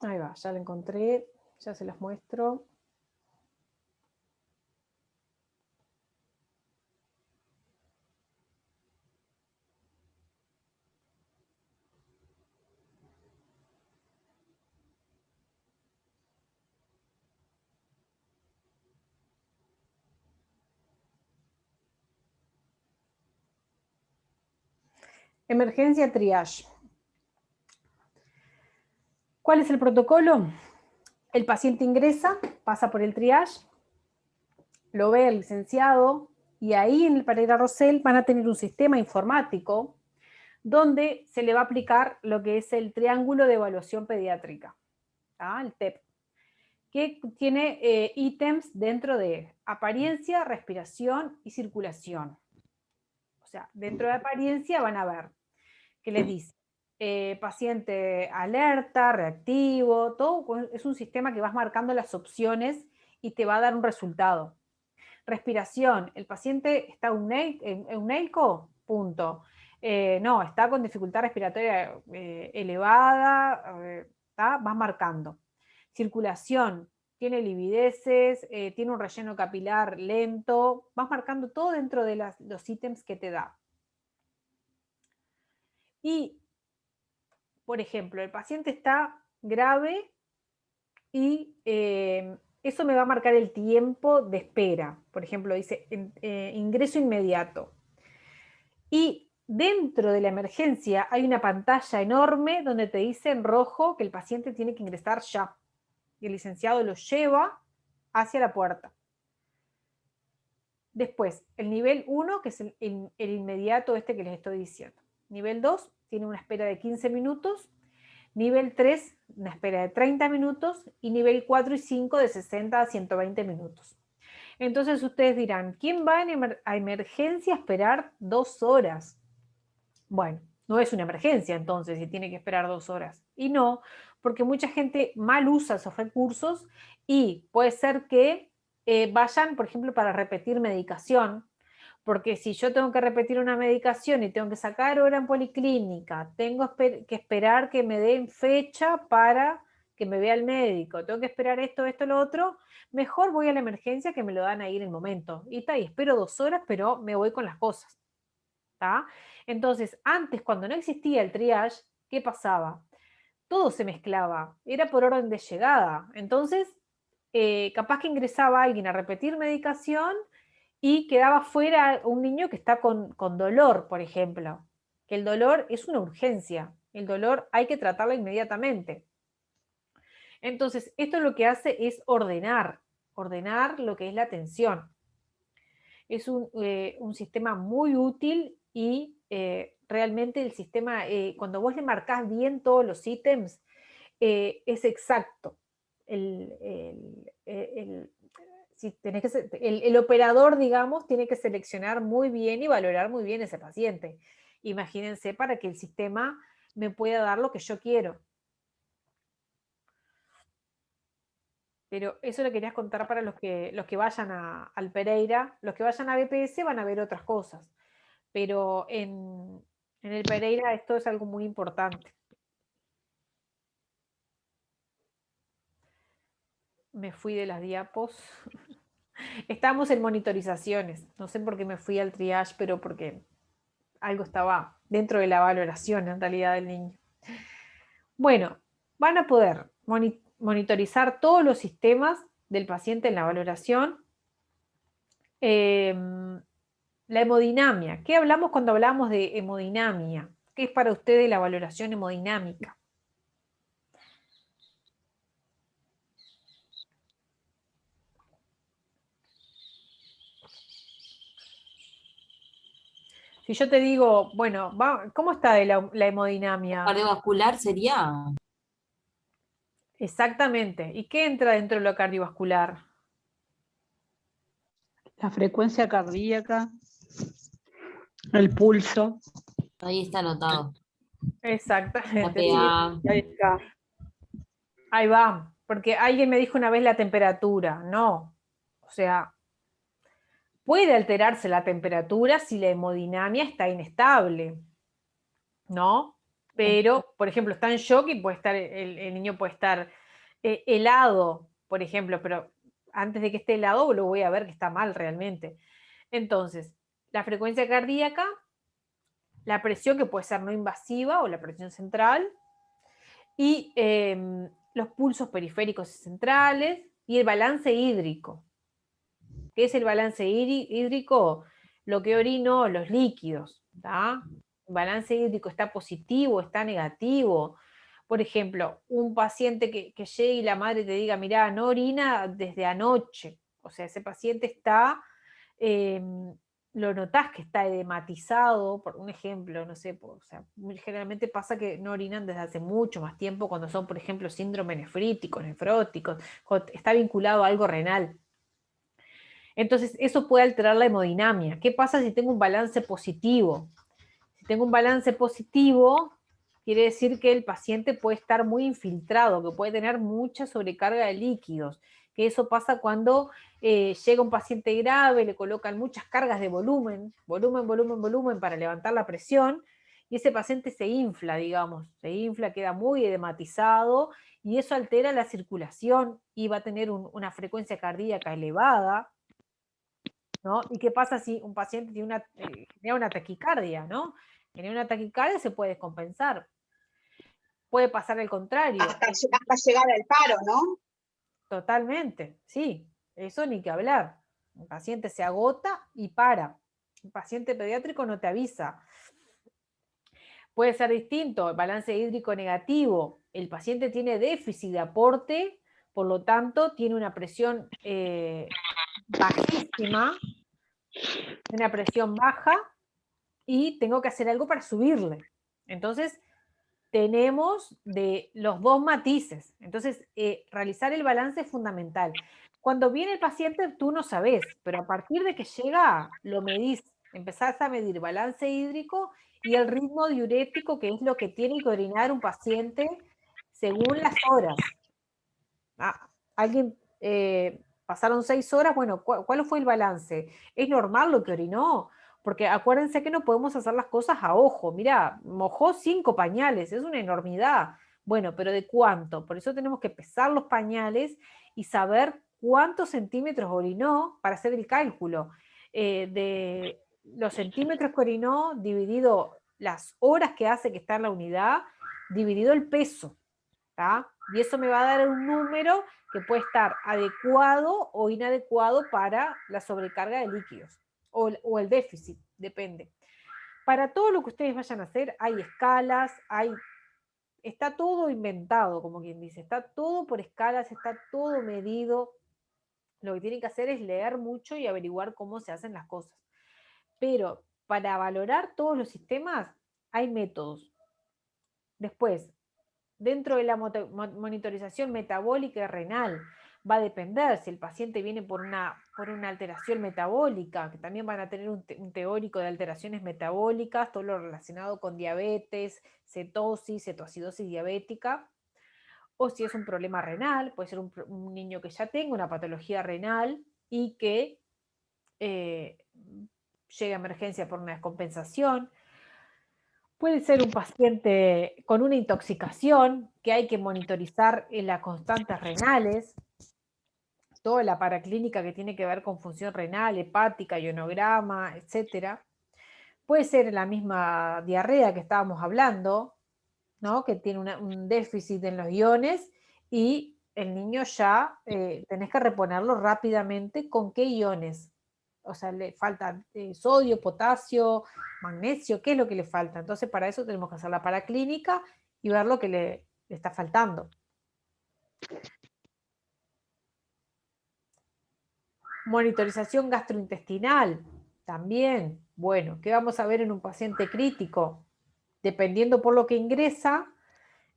Ahí va, ya la encontré, ya se las muestro. Emergencia triage. ¿Cuál es el protocolo? El paciente ingresa, pasa por el triage, lo ve el licenciado y ahí en el Pereira Rosell van a tener un sistema informático donde se le va a aplicar lo que es el triángulo de evaluación pediátrica, ¿tá? El TEP, que tiene ítems dentro de apariencia, respiración y circulación. O sea, dentro de apariencia van a ver que les dice paciente alerta, reactivo, todo es un sistema que vas marcando las opciones y te va a dar un resultado. Respiración, el paciente está euneico, punto. No, está con dificultad respiratoria elevada, vas marcando. Circulación, tiene livideces, tiene un relleno capilar lento, vas marcando todo dentro de los ítems que te da. Y, por ejemplo, el paciente está grave y eso me va a marcar el tiempo de espera. Por ejemplo, dice ingreso inmediato. Y dentro de la emergencia hay una pantalla enorme donde te dice en rojo que el paciente tiene que ingresar ya. Y el licenciado lo lleva hacia la puerta. Después, el nivel 1, que es el inmediato este que les estoy diciendo. Nivel 2 tiene una espera de 15 minutos. Nivel 3, una espera de 30 minutos. Y nivel 4 y 5 de 60 a 120 minutos. Entonces ustedes dirán, ¿quién va a emergencia a esperar 2 horas? Bueno, no es una emergencia entonces si tiene que esperar 2 horas. Y no, porque mucha gente mal usa esos recursos y puede ser que vayan, por ejemplo, para repetir medicación, porque si yo tengo que repetir una medicación y tengo que sacar hora en policlínica, tengo que esperar que me den fecha para que me vea el médico, tengo que esperar esto, lo otro, mejor voy a la emergencia que me lo dan ahí en el momento. Y espero 2 horas, pero me voy con las cosas. ¿Tá? Entonces, antes, cuando no existía el triage, ¿qué pasaba? Todo se mezclaba, era por orden de llegada. Entonces, capaz que ingresaba alguien a repetir medicación y quedaba fuera un niño que está con dolor, por ejemplo. Que el dolor es una urgencia. El dolor hay que tratarlo inmediatamente. Entonces, esto lo que hace es ordenar lo que es la atención. Es un sistema muy útil y realmente el sistema, cuando vos le marcás bien todos los ítems, es exacto. El operador, digamos, tiene que seleccionar muy bien y valorar muy bien ese paciente. Imagínense para que el sistema me pueda dar lo que yo quiero. Pero eso lo querías contar para los que vayan al Pereira. Los que vayan a BPS van a ver otras cosas. Pero en el Pereira esto es algo muy importante. Me fui de las diapos. Estamos en monitorizaciones. No sé por qué me fui al triage, pero porque algo estaba dentro de la valoración en realidad del niño. Bueno, van a poder monitorizar todos los sistemas del paciente en la valoración. La hemodinamia. ¿Qué hablamos cuando hablamos de hemodinamia? ¿Qué es para ustedes la valoración hemodinámica? Si yo te digo, bueno, ¿cómo está de la hemodinamia? Cardiovascular sería. Exactamente. ¿Y qué entra dentro de lo cardiovascular? La frecuencia cardíaca, el pulso. Ahí está anotado. Exactamente. La PA. Ahí está. Ahí va. Porque alguien me dijo una vez la temperatura. No. O sea, puede alterarse la temperatura si la hemodinamia está inestable. ¿No? Pero, por ejemplo, está en shock y puede estar, el niño puede estar helado, por ejemplo, pero antes de que esté helado lo voy a ver que está mal realmente. Entonces, la frecuencia cardíaca, la presión que puede ser no invasiva o la presión central, y los pulsos periféricos y centrales, y el balance hídrico. ¿Qué es el balance hídrico? Lo que orino, los líquidos. ¿Tá? El balance hídrico está positivo, está negativo. Por ejemplo, un paciente que llegue y la madre te diga, mirá, no orina desde anoche. O sea, ese paciente está, lo notás que está edematizado, por un ejemplo, no sé, o sea, generalmente pasa que no orinan desde hace mucho más tiempo cuando son, por ejemplo, síndromes nefríticos, nefróticos, está vinculado a algo renal. Entonces, eso puede alterar la hemodinamia. ¿Qué pasa si tengo un balance positivo? Si tengo un balance positivo, quiere decir que el paciente puede estar muy infiltrado, que puede tener mucha sobrecarga de líquidos, que eso pasa cuando llega un paciente grave, le colocan muchas cargas de volumen para levantar la presión, y ese paciente se infla, digamos, se infla, queda muy edematizado, y eso altera la circulación y va a tener una frecuencia cardíaca elevada, ¿no? ¿Y qué pasa si un paciente tiene genera una taquicardia, ¿no? Genera una taquicardia, se puede descompensar. Puede pasar al contrario. Hasta llegar al paro, ¿no? Totalmente, sí. Eso ni que hablar. El paciente se agota y para. El paciente pediátrico no te avisa. Puede ser distinto, el balance hídrico negativo. El paciente tiene déficit de aporte, por lo tanto, tiene una presión bajísima, una presión baja, y tengo que hacer algo para subirle. Entonces, tenemos de los dos matices. Entonces, realizar el balance es fundamental. Cuando viene el paciente, tú no sabes, pero a partir de que llega, lo medís. Empezás a medir balance hídrico y el ritmo diurético, que es lo que tiene que orinar un paciente según las horas. Alguien pasaron 6 horas, bueno, ¿cuál fue el balance? ¿Es normal lo que orinó? Porque acuérdense que no podemos hacer las cosas a ojo. Mira, mojó 5 pañales, es una enormidad. Bueno, pero ¿de cuánto? Por eso tenemos que pesar los pañales y saber cuántos centímetros orinó para hacer el cálculo. De los centímetros que orinó, dividido las horas que hace que está en la unidad, dividido el peso. ¿tá? Y eso me va a dar un número que puede estar adecuado o inadecuado para la sobrecarga de líquidos o el déficit, depende. Para todo lo que ustedes vayan a hacer hay escalas, está todo inventado, como quien dice, está todo por escalas, está todo medido. Lo que tienen que hacer es leer mucho y averiguar cómo se hacen las cosas. Pero para valorar todos los sistemas hay métodos. Después, dentro de la monitorización metabólica y renal, va a depender si el paciente viene por una alteración metabólica, que también van a tener un teórico de alteraciones metabólicas, todo lo relacionado con diabetes, cetosis, cetoacidosis diabética, o si es un problema renal, puede ser un niño que ya tenga una patología renal y que llegue a emergencia por una descompensación. Puede ser un paciente con una intoxicación que hay que monitorizar en las constantes renales, toda la paraclínica que tiene que ver con función renal, hepática, ionograma, etc. Puede ser la misma diarrea que estábamos hablando, ¿no? Que tiene un déficit en los iones y el niño ya tenés que reponerlo rápidamente. ¿Con qué iones? O sea, le falta sodio, potasio, magnesio, ¿qué es lo que le falta? Entonces, para eso tenemos que hacer la paraclínica y ver lo que le está faltando. Monitorización gastrointestinal, también. Bueno, ¿qué vamos a ver en un paciente crítico? Dependiendo por lo que ingresa,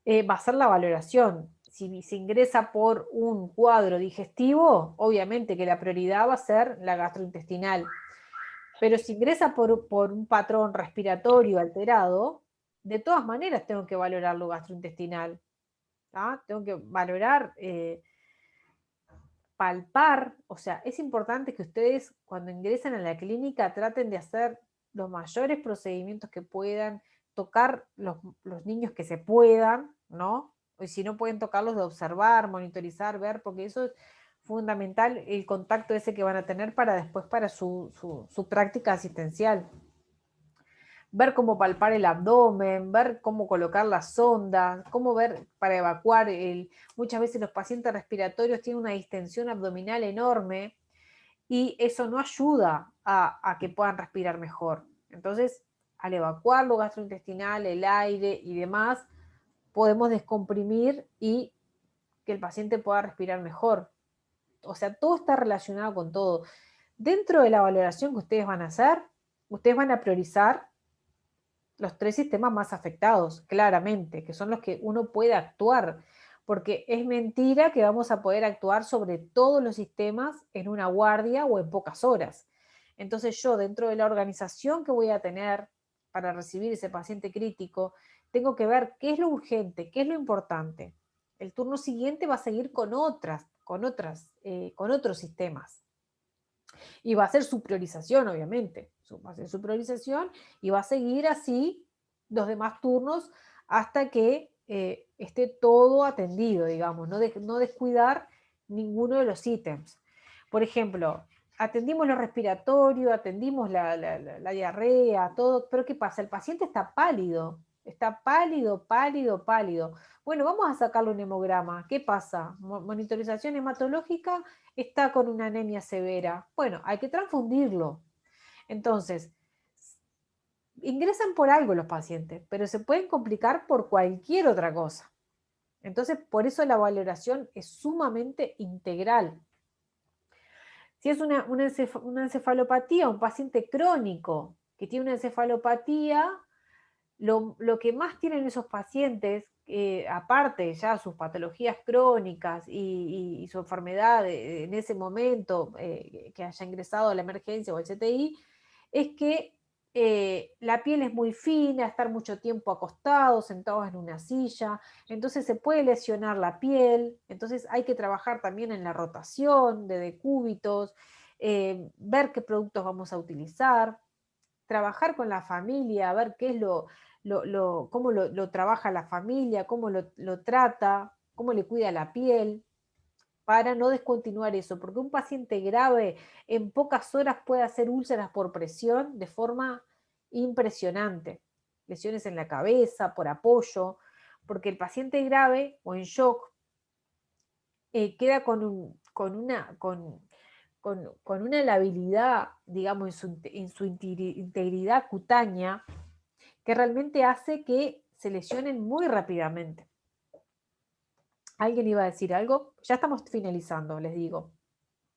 va a ser la valoración. Si se ingresa por un cuadro digestivo, obviamente que la prioridad va a ser la gastrointestinal. Pero si ingresa por un patrón respiratorio alterado, de todas maneras tengo que valorar lo gastrointestinal. ¿tá? Tengo que valorar, palpar, o sea, es importante que ustedes cuando ingresen a la clínica traten de hacer los mayores procedimientos que puedan, tocar los niños que se puedan, ¿no? Y si no pueden tocarlos, de observar, monitorizar, ver, porque eso es fundamental, el contacto ese que van a tener para después, para su práctica asistencial. Ver cómo palpar el abdomen, ver cómo colocar las sondas, cómo ver para evacuar. Muchas veces los pacientes respiratorios tienen una distensión abdominal enorme y eso no ayuda a que puedan respirar mejor. Entonces, al evacuar lo gastrointestinal, el aire y demás, podemos descomprimir y que el paciente pueda respirar mejor. O sea, todo está relacionado con todo. Dentro de la valoración que ustedes van a hacer, ustedes van a priorizar los 3 sistemas más afectados, claramente, que son los que uno puede actuar, porque es mentira que vamos a poder actuar sobre todos los sistemas en una guardia o en pocas horas. Entonces yo, dentro de la organización que voy a tener para recibir ese paciente crítico, tengo que ver qué es lo urgente, qué es lo importante. El turno siguiente va a seguir con otros sistemas. Y va a ser su priorización, obviamente. Va a ser su priorización y va a seguir así los demás turnos hasta que esté todo atendido, digamos, no descuidar ninguno de los ítems. Por ejemplo, atendimos lo respiratorio, atendimos la diarrea, todo, pero ¿qué pasa? El paciente está pálido, pálido. Bueno, vamos a sacarle un hemograma. ¿Qué pasa? Monitorización hematológica, está con una anemia severa. Bueno, hay que transfundirlo. Entonces, ingresan por algo los pacientes, pero se pueden complicar por cualquier otra cosa. Entonces, por eso la valoración es sumamente integral. Si es una encefalopatía, un paciente crónico que tiene una encefalopatía, lo que más tienen esos pacientes, aparte ya sus patologías crónicas y su enfermedad en ese momento, que haya ingresado a la emergencia o al CTI, es que la piel es muy fina, estar mucho tiempo acostados, sentados en una silla, entonces se puede lesionar la piel, entonces hay que trabajar también en la rotación de decúbitos, ver qué productos vamos a utilizar, trabajar con la familia, ver qué es cómo lo trabaja la familia, cómo lo trata, cómo le cuida la piel, para no descontinuar eso, porque un paciente grave en pocas horas puede hacer úlceras por presión de forma impresionante, lesiones en la cabeza, por apoyo, porque el paciente grave o en shock queda con una labilidad, digamos, en su integridad cutánea, que realmente hace que se lesionen muy rápidamente. ¿Alguien iba a decir algo? Ya estamos finalizando, les digo.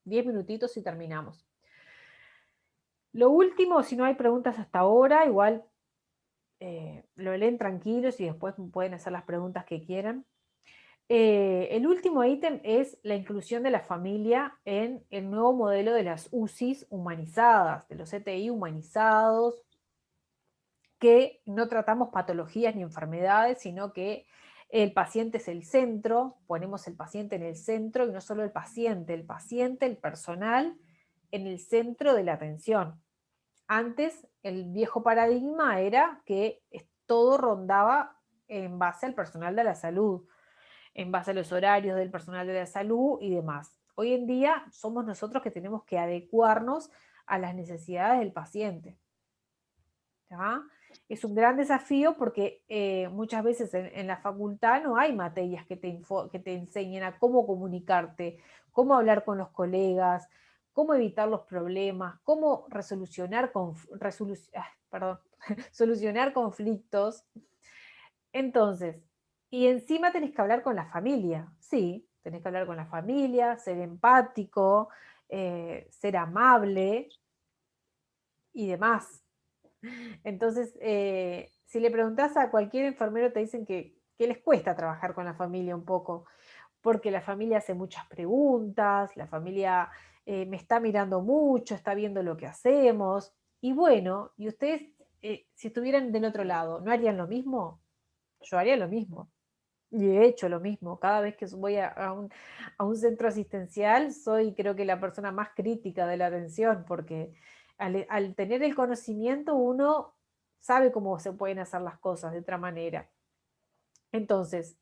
10 minutitos y terminamos. Lo último, si no hay preguntas hasta ahora, igual lo leen tranquilos y después pueden hacer las preguntas que quieran. El último ítem es la inclusión de la familia en el nuevo modelo de las UCIs humanizadas, de los CTI humanizados, que no tratamos patologías ni enfermedades, sino que el paciente es el centro, ponemos el paciente en el centro y no solo el paciente, el personal en el centro de la atención. Antes el viejo paradigma era que todo rondaba en base al personal de la salud, en base a los horarios del personal de la salud y demás. Hoy en día somos nosotros que tenemos que adecuarnos a las necesidades del paciente. ¿Ya? Es un gran desafío porque muchas veces en la facultad no hay materias que te enseñen a cómo comunicarte, cómo hablar con los colegas, cómo evitar los problemas, cómo solucionar conflictos. Entonces, y encima tenés que hablar con la familia, sí, tenés que hablar con la familia, ser empático, ser amable y demás. Entonces, si le preguntás a cualquier enfermero, te dicen que les cuesta trabajar con la familia un poco, porque la familia hace muchas preguntas, la familia me está mirando mucho, está viendo lo que hacemos, y bueno, y ustedes, si estuvieran del otro lado, ¿no harían lo mismo? Yo haría lo mismo. Y he hecho lo mismo. Cada vez que voy a un centro asistencial, soy creo que la persona más crítica de la atención, porque al tener el conocimiento uno sabe cómo se pueden hacer las cosas de otra manera. Entonces,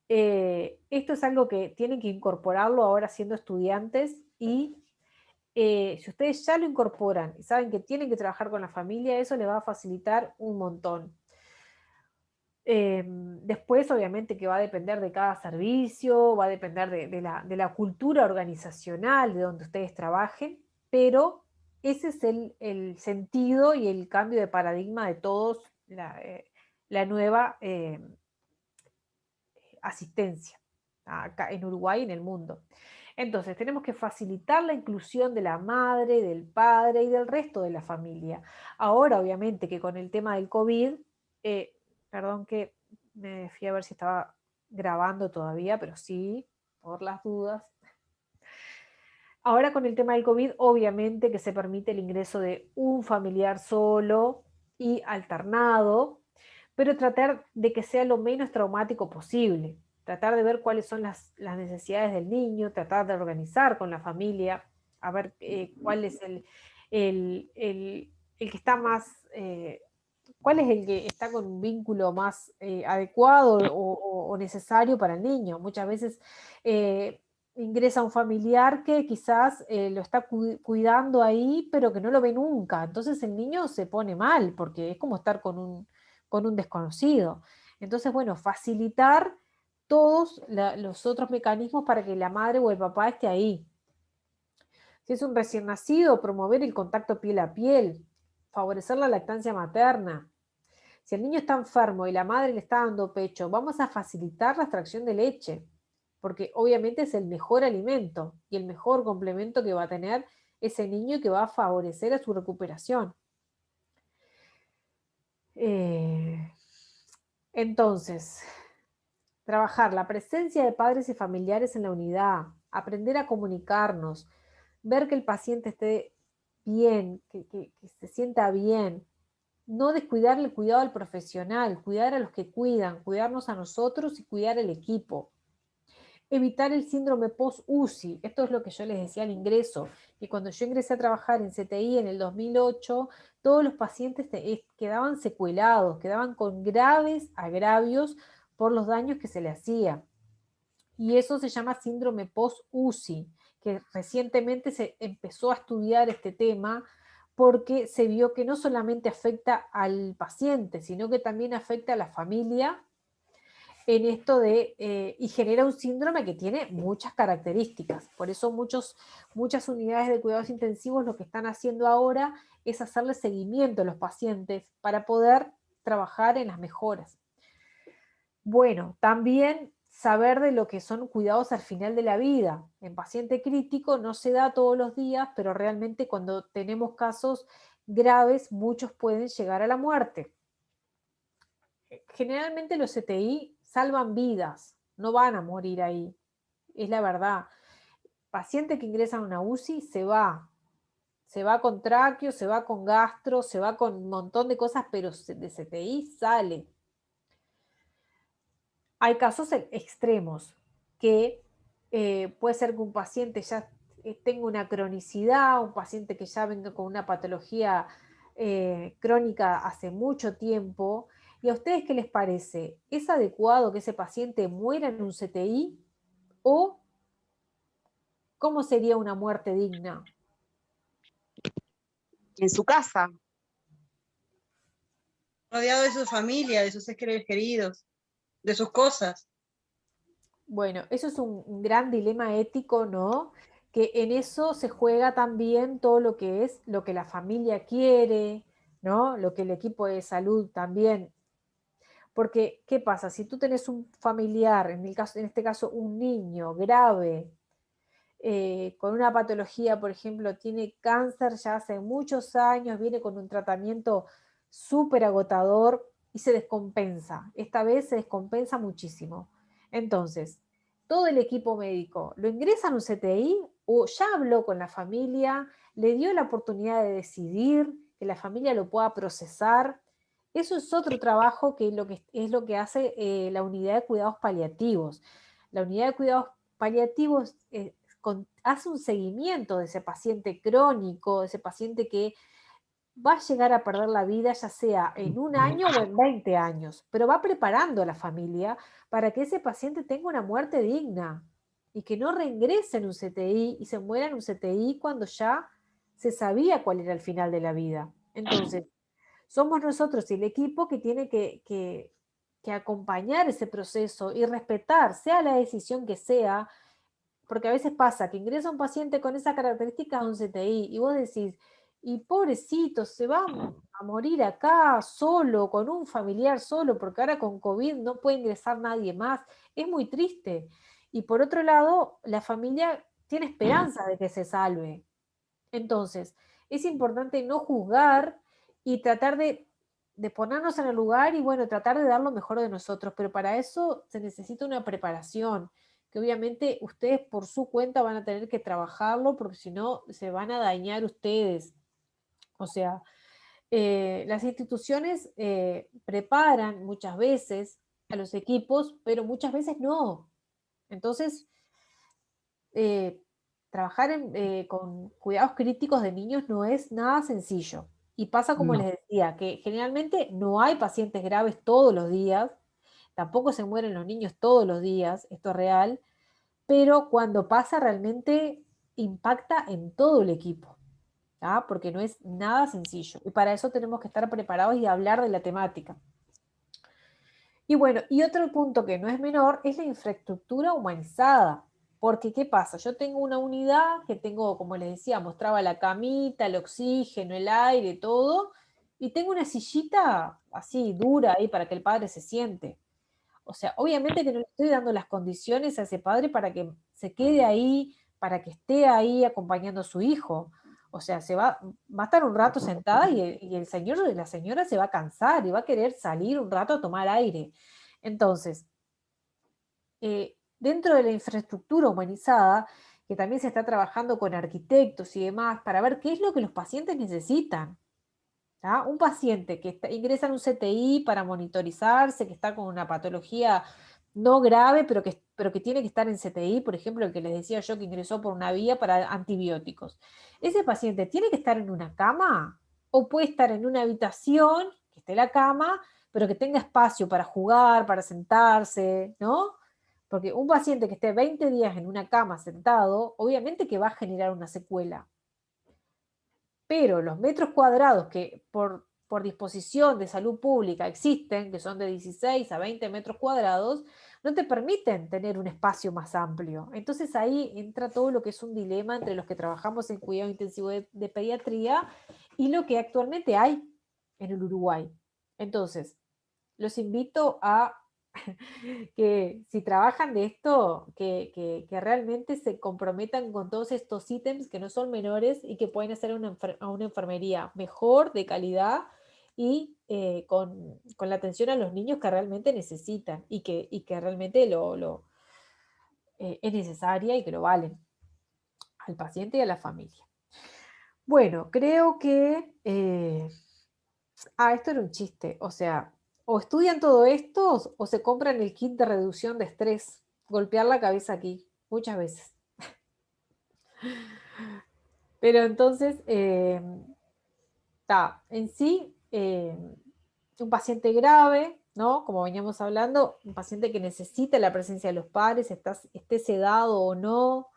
esto es algo que tienen que incorporarlo ahora siendo estudiantes y si ustedes ya lo incorporan y saben que tienen que trabajar con la familia, eso les va a facilitar un montón. Después, obviamente, que va a depender de cada servicio, va a depender de la cultura organizacional de donde ustedes trabajen, pero ese es el sentido y el cambio de paradigma de todos, la nueva asistencia acá en Uruguay y en el mundo. Entonces, tenemos que facilitar la inclusión de la madre, del padre y del resto de la familia. Ahora, obviamente, que con el tema del COVID, perdón que me fui a ver si estaba grabando todavía, pero sí, por las dudas. Ahora con el tema del COVID, obviamente que se permite el ingreso de un familiar solo y alternado, pero tratar de que sea lo menos traumático posible. Tratar de ver cuáles son las necesidades del niño, tratar de organizar con la familia, a ver cuál es el que está más, cuál es el que está con un vínculo más adecuado o necesario para el niño. Muchas veces ingresa un familiar que quizás lo está cuidando ahí, pero que no lo ve nunca. Entonces el niño se pone mal, porque es como estar con un desconocido. Entonces, bueno, facilitar todos los otros mecanismos para que la madre o el papá esté ahí. Si es un recién nacido, promover el contacto piel a piel, favorecer la lactancia materna. Si el niño está enfermo y la madre le está dando pecho, vamos a facilitar la extracción de leche, porque obviamente es el mejor alimento y el mejor complemento que va a tener ese niño y que va a favorecer a su recuperación. Entonces, trabajar la presencia de padres y familiares en la unidad, aprender a comunicarnos, ver que el paciente esté bien, que se sienta bien, no descuidar el cuidado al profesional, cuidar a los que cuidan, cuidarnos a nosotros y cuidar el equipo. Evitar el síndrome post-UCI, esto es lo que yo les decía al ingreso, que cuando yo ingresé a trabajar en CTI en el 2008, todos los pacientes quedaban secuelados, quedaban con graves agravios por los daños que se le hacía. Y eso se llama síndrome post-UCI, que recientemente se empezó a estudiar este tema porque se vio que no solamente afecta al paciente, sino que también afecta a la familia en esto y genera un síndrome que tiene muchas características. Por eso muchas unidades de cuidados intensivos lo que están haciendo ahora es hacerle seguimiento a los pacientes para poder trabajar en las mejoras. Bueno, también saber de lo que son cuidados al final de la vida. En paciente crítico no se da todos los días, pero realmente cuando tenemos casos graves, muchos pueden llegar a la muerte. Generalmente los CTI salvan vidas, no van a morir ahí, es la verdad. Paciente que ingresa a una UCI se va con tráqueo, se va con gastro, se va con un montón de cosas, pero de CTI sale. Hay casos extremos que puede ser que un paciente ya tenga una cronicidad, un paciente que ya venga con una patología crónica hace mucho tiempo. ¿Y a ustedes qué les parece? ¿Es adecuado que ese paciente muera en un CTI? ¿O cómo sería una muerte digna? En su casa. Rodeado de su familia, de sus seres queridos, de sus cosas. Bueno, eso es un gran dilema ético, ¿no? Que en eso se juega también todo lo que es lo que la familia quiere, ¿no? Lo que el equipo de salud también. Porque, ¿qué pasa? Si tú tenés un familiar, en este caso un niño grave, con una patología, por ejemplo, tiene cáncer ya hace muchos años, viene con un tratamiento súper agotador y se descompensa. Esta vez se descompensa muchísimo. Entonces, todo el equipo médico lo ingresa en un CTI o ya habló con la familia, le dio la oportunidad de decidir, que la familia lo pueda procesar. Eso es otro trabajo que es lo que hace la unidad de cuidados paliativos. La unidad de cuidados paliativos hace un seguimiento de ese paciente crónico, de ese paciente que va a llegar a perder la vida, ya sea en 1 año o en 20 años, pero va preparando a la familia para que ese paciente tenga una muerte digna y que no reingrese en un CTI y se muera en un CTI cuando ya se sabía cuál era el final de la vida. Entonces, somos nosotros y el equipo que tiene que acompañar ese proceso y respetar, sea la decisión que sea, porque a veces pasa que ingresa un paciente con esas características a un CTI y vos decís, y pobrecito, se va a morir acá solo, con un familiar solo, porque ahora con COVID no puede ingresar nadie más. Es muy triste. Y por otro lado, la familia tiene esperanza de que se salve. Entonces, es importante no juzgar y tratar de ponernos en el lugar y, bueno, tratar de dar lo mejor de nosotros, pero para eso se necesita una preparación, que obviamente ustedes por su cuenta van a tener que trabajarlo, porque si no, se van a dañar ustedes. O sea, las instituciones preparan muchas veces a los equipos, pero muchas veces no. Entonces, trabajar con cuidados críticos de niños no es nada sencillo. Y pasa como No. les decía, que generalmente no hay pacientes graves todos los días, tampoco se mueren los niños todos los días, esto es real, pero cuando pasa realmente impacta en todo el equipo, ¿tá? Porque no es nada sencillo. Y para eso tenemos que estar preparados y hablar de la temática. Y bueno, y otro punto que no es menor es la infraestructura humanizada. Porque, ¿qué pasa? Yo tengo una unidad que tengo, como les decía, mostraba la camita, el oxígeno, el aire, todo, y tengo una sillita así dura ahí para que el padre se siente. O sea, obviamente que no le estoy dando las condiciones a ese padre para que se quede ahí, para que esté ahí acompañando a su hijo. O sea, va a estar un rato sentada y el señor o la señora se va a cansar y va a querer salir un rato a tomar aire. Entonces, dentro de la infraestructura humanizada, que también se está trabajando con arquitectos y demás, para ver qué es lo que los pacientes necesitan. ¿Tá? Un paciente que ingresa en un CTI para monitorizarse, que está con una patología no grave, pero que tiene que estar en CTI, por ejemplo, el que les decía yo que ingresó por una vía para antibióticos. ¿Ese paciente tiene que estar en una cama o puede estar en una habitación, que esté la cama, pero que tenga espacio para jugar, para sentarse, ¿no? Porque un paciente que esté 20 días en una cama sentado, obviamente que va a generar una secuela. Pero los metros cuadrados que por disposición de salud pública existen, que son de 16 a 20 metros cuadrados, no te permiten tener un espacio más amplio. Entonces ahí entra todo lo que es un dilema entre los que trabajamos en cuidado intensivo de pediatría y lo que actualmente hay en el Uruguay. Entonces, los invito a que si trabajan de esto, que realmente se comprometan con todos estos ítems que no son menores y que pueden hacer a una enfermería mejor, de calidad y con la atención a los niños que realmente necesitan y que realmente es necesaria y que lo valen al paciente y a la familia. Bueno, creo que... esto era un chiste, o sea, o estudian todo esto o se compran el kit de reducción de estrés. Golpear la cabeza aquí, muchas veces. Pero entonces, en sí, un paciente grave, ¿no? Como veníamos hablando, un paciente que necesita la presencia de los padres, esté sedado o no.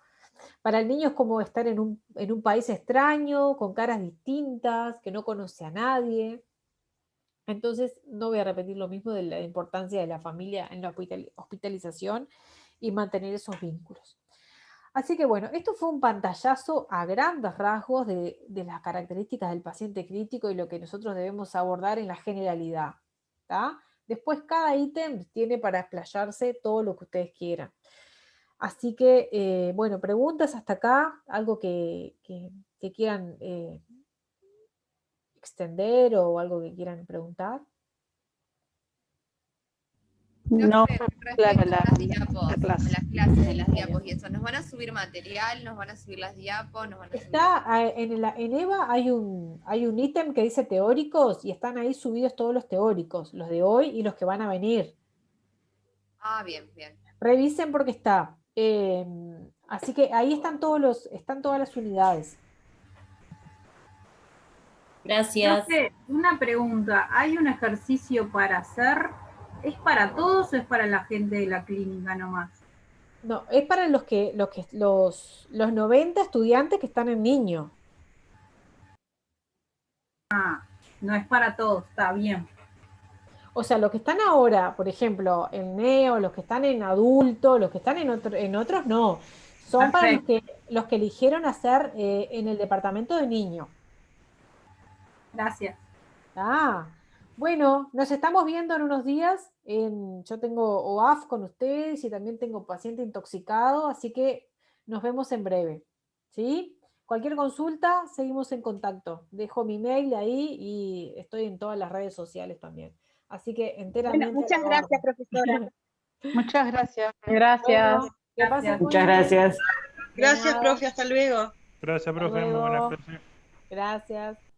Para el niño es como estar en un país extraño, con caras distintas, que no conoce a nadie. Entonces, no voy a repetir lo mismo de la importancia de la familia en la hospitalización y mantener esos vínculos. Así que bueno, esto fue un pantallazo a grandes rasgos de las características del paciente crítico y lo que nosotros debemos abordar en la generalidad. ¿Tá? Después cada ítem tiene para explayarse todo lo que ustedes quieran. Así que, bueno, preguntas hasta acá, algo que quieran extender o algo que quieran preguntar. No, claro, Las diapos, la clase. las clases de las diapos y eso. ¿Nos van a subir material? ¿Nos van a subir las diapos? ¿Nos van a subir... Está en EVA hay un ítem que dice teóricos y están ahí subidos todos los teóricos, los de hoy y los que van a venir. Ah, bien, bien. Revisen porque está. Así que ahí están todas las unidades. Gracias. Profe, una pregunta. ¿Hay un ejercicio para hacer? ¿Es para todos o es para la gente de la clínica nomás? No, es para los 90 estudiantes que están en niño. Ah, no es para todos, está bien. O sea, los que están ahora, por ejemplo, en neo, los que están en adulto, los que están en otros, no. Son para los que eligieron hacer en el departamento de niño. Gracias. Ah, bueno, nos estamos viendo en unos días. Yo tengo OAF con ustedes y también tengo paciente intoxicado, así que nos vemos en breve. ¿Sí? Cualquier consulta, seguimos en contacto. Dejo mi mail ahí y estoy en todas las redes sociales también. Así que enteramente. Bueno, muchas gracias, profesora. Muchas gracias. Gracias. Bueno, que pasen muy Muchas bien. gracias. Gracias, profe, hasta luego. Gracias, Hasta profe. Muy buena luego. clase. Gracias.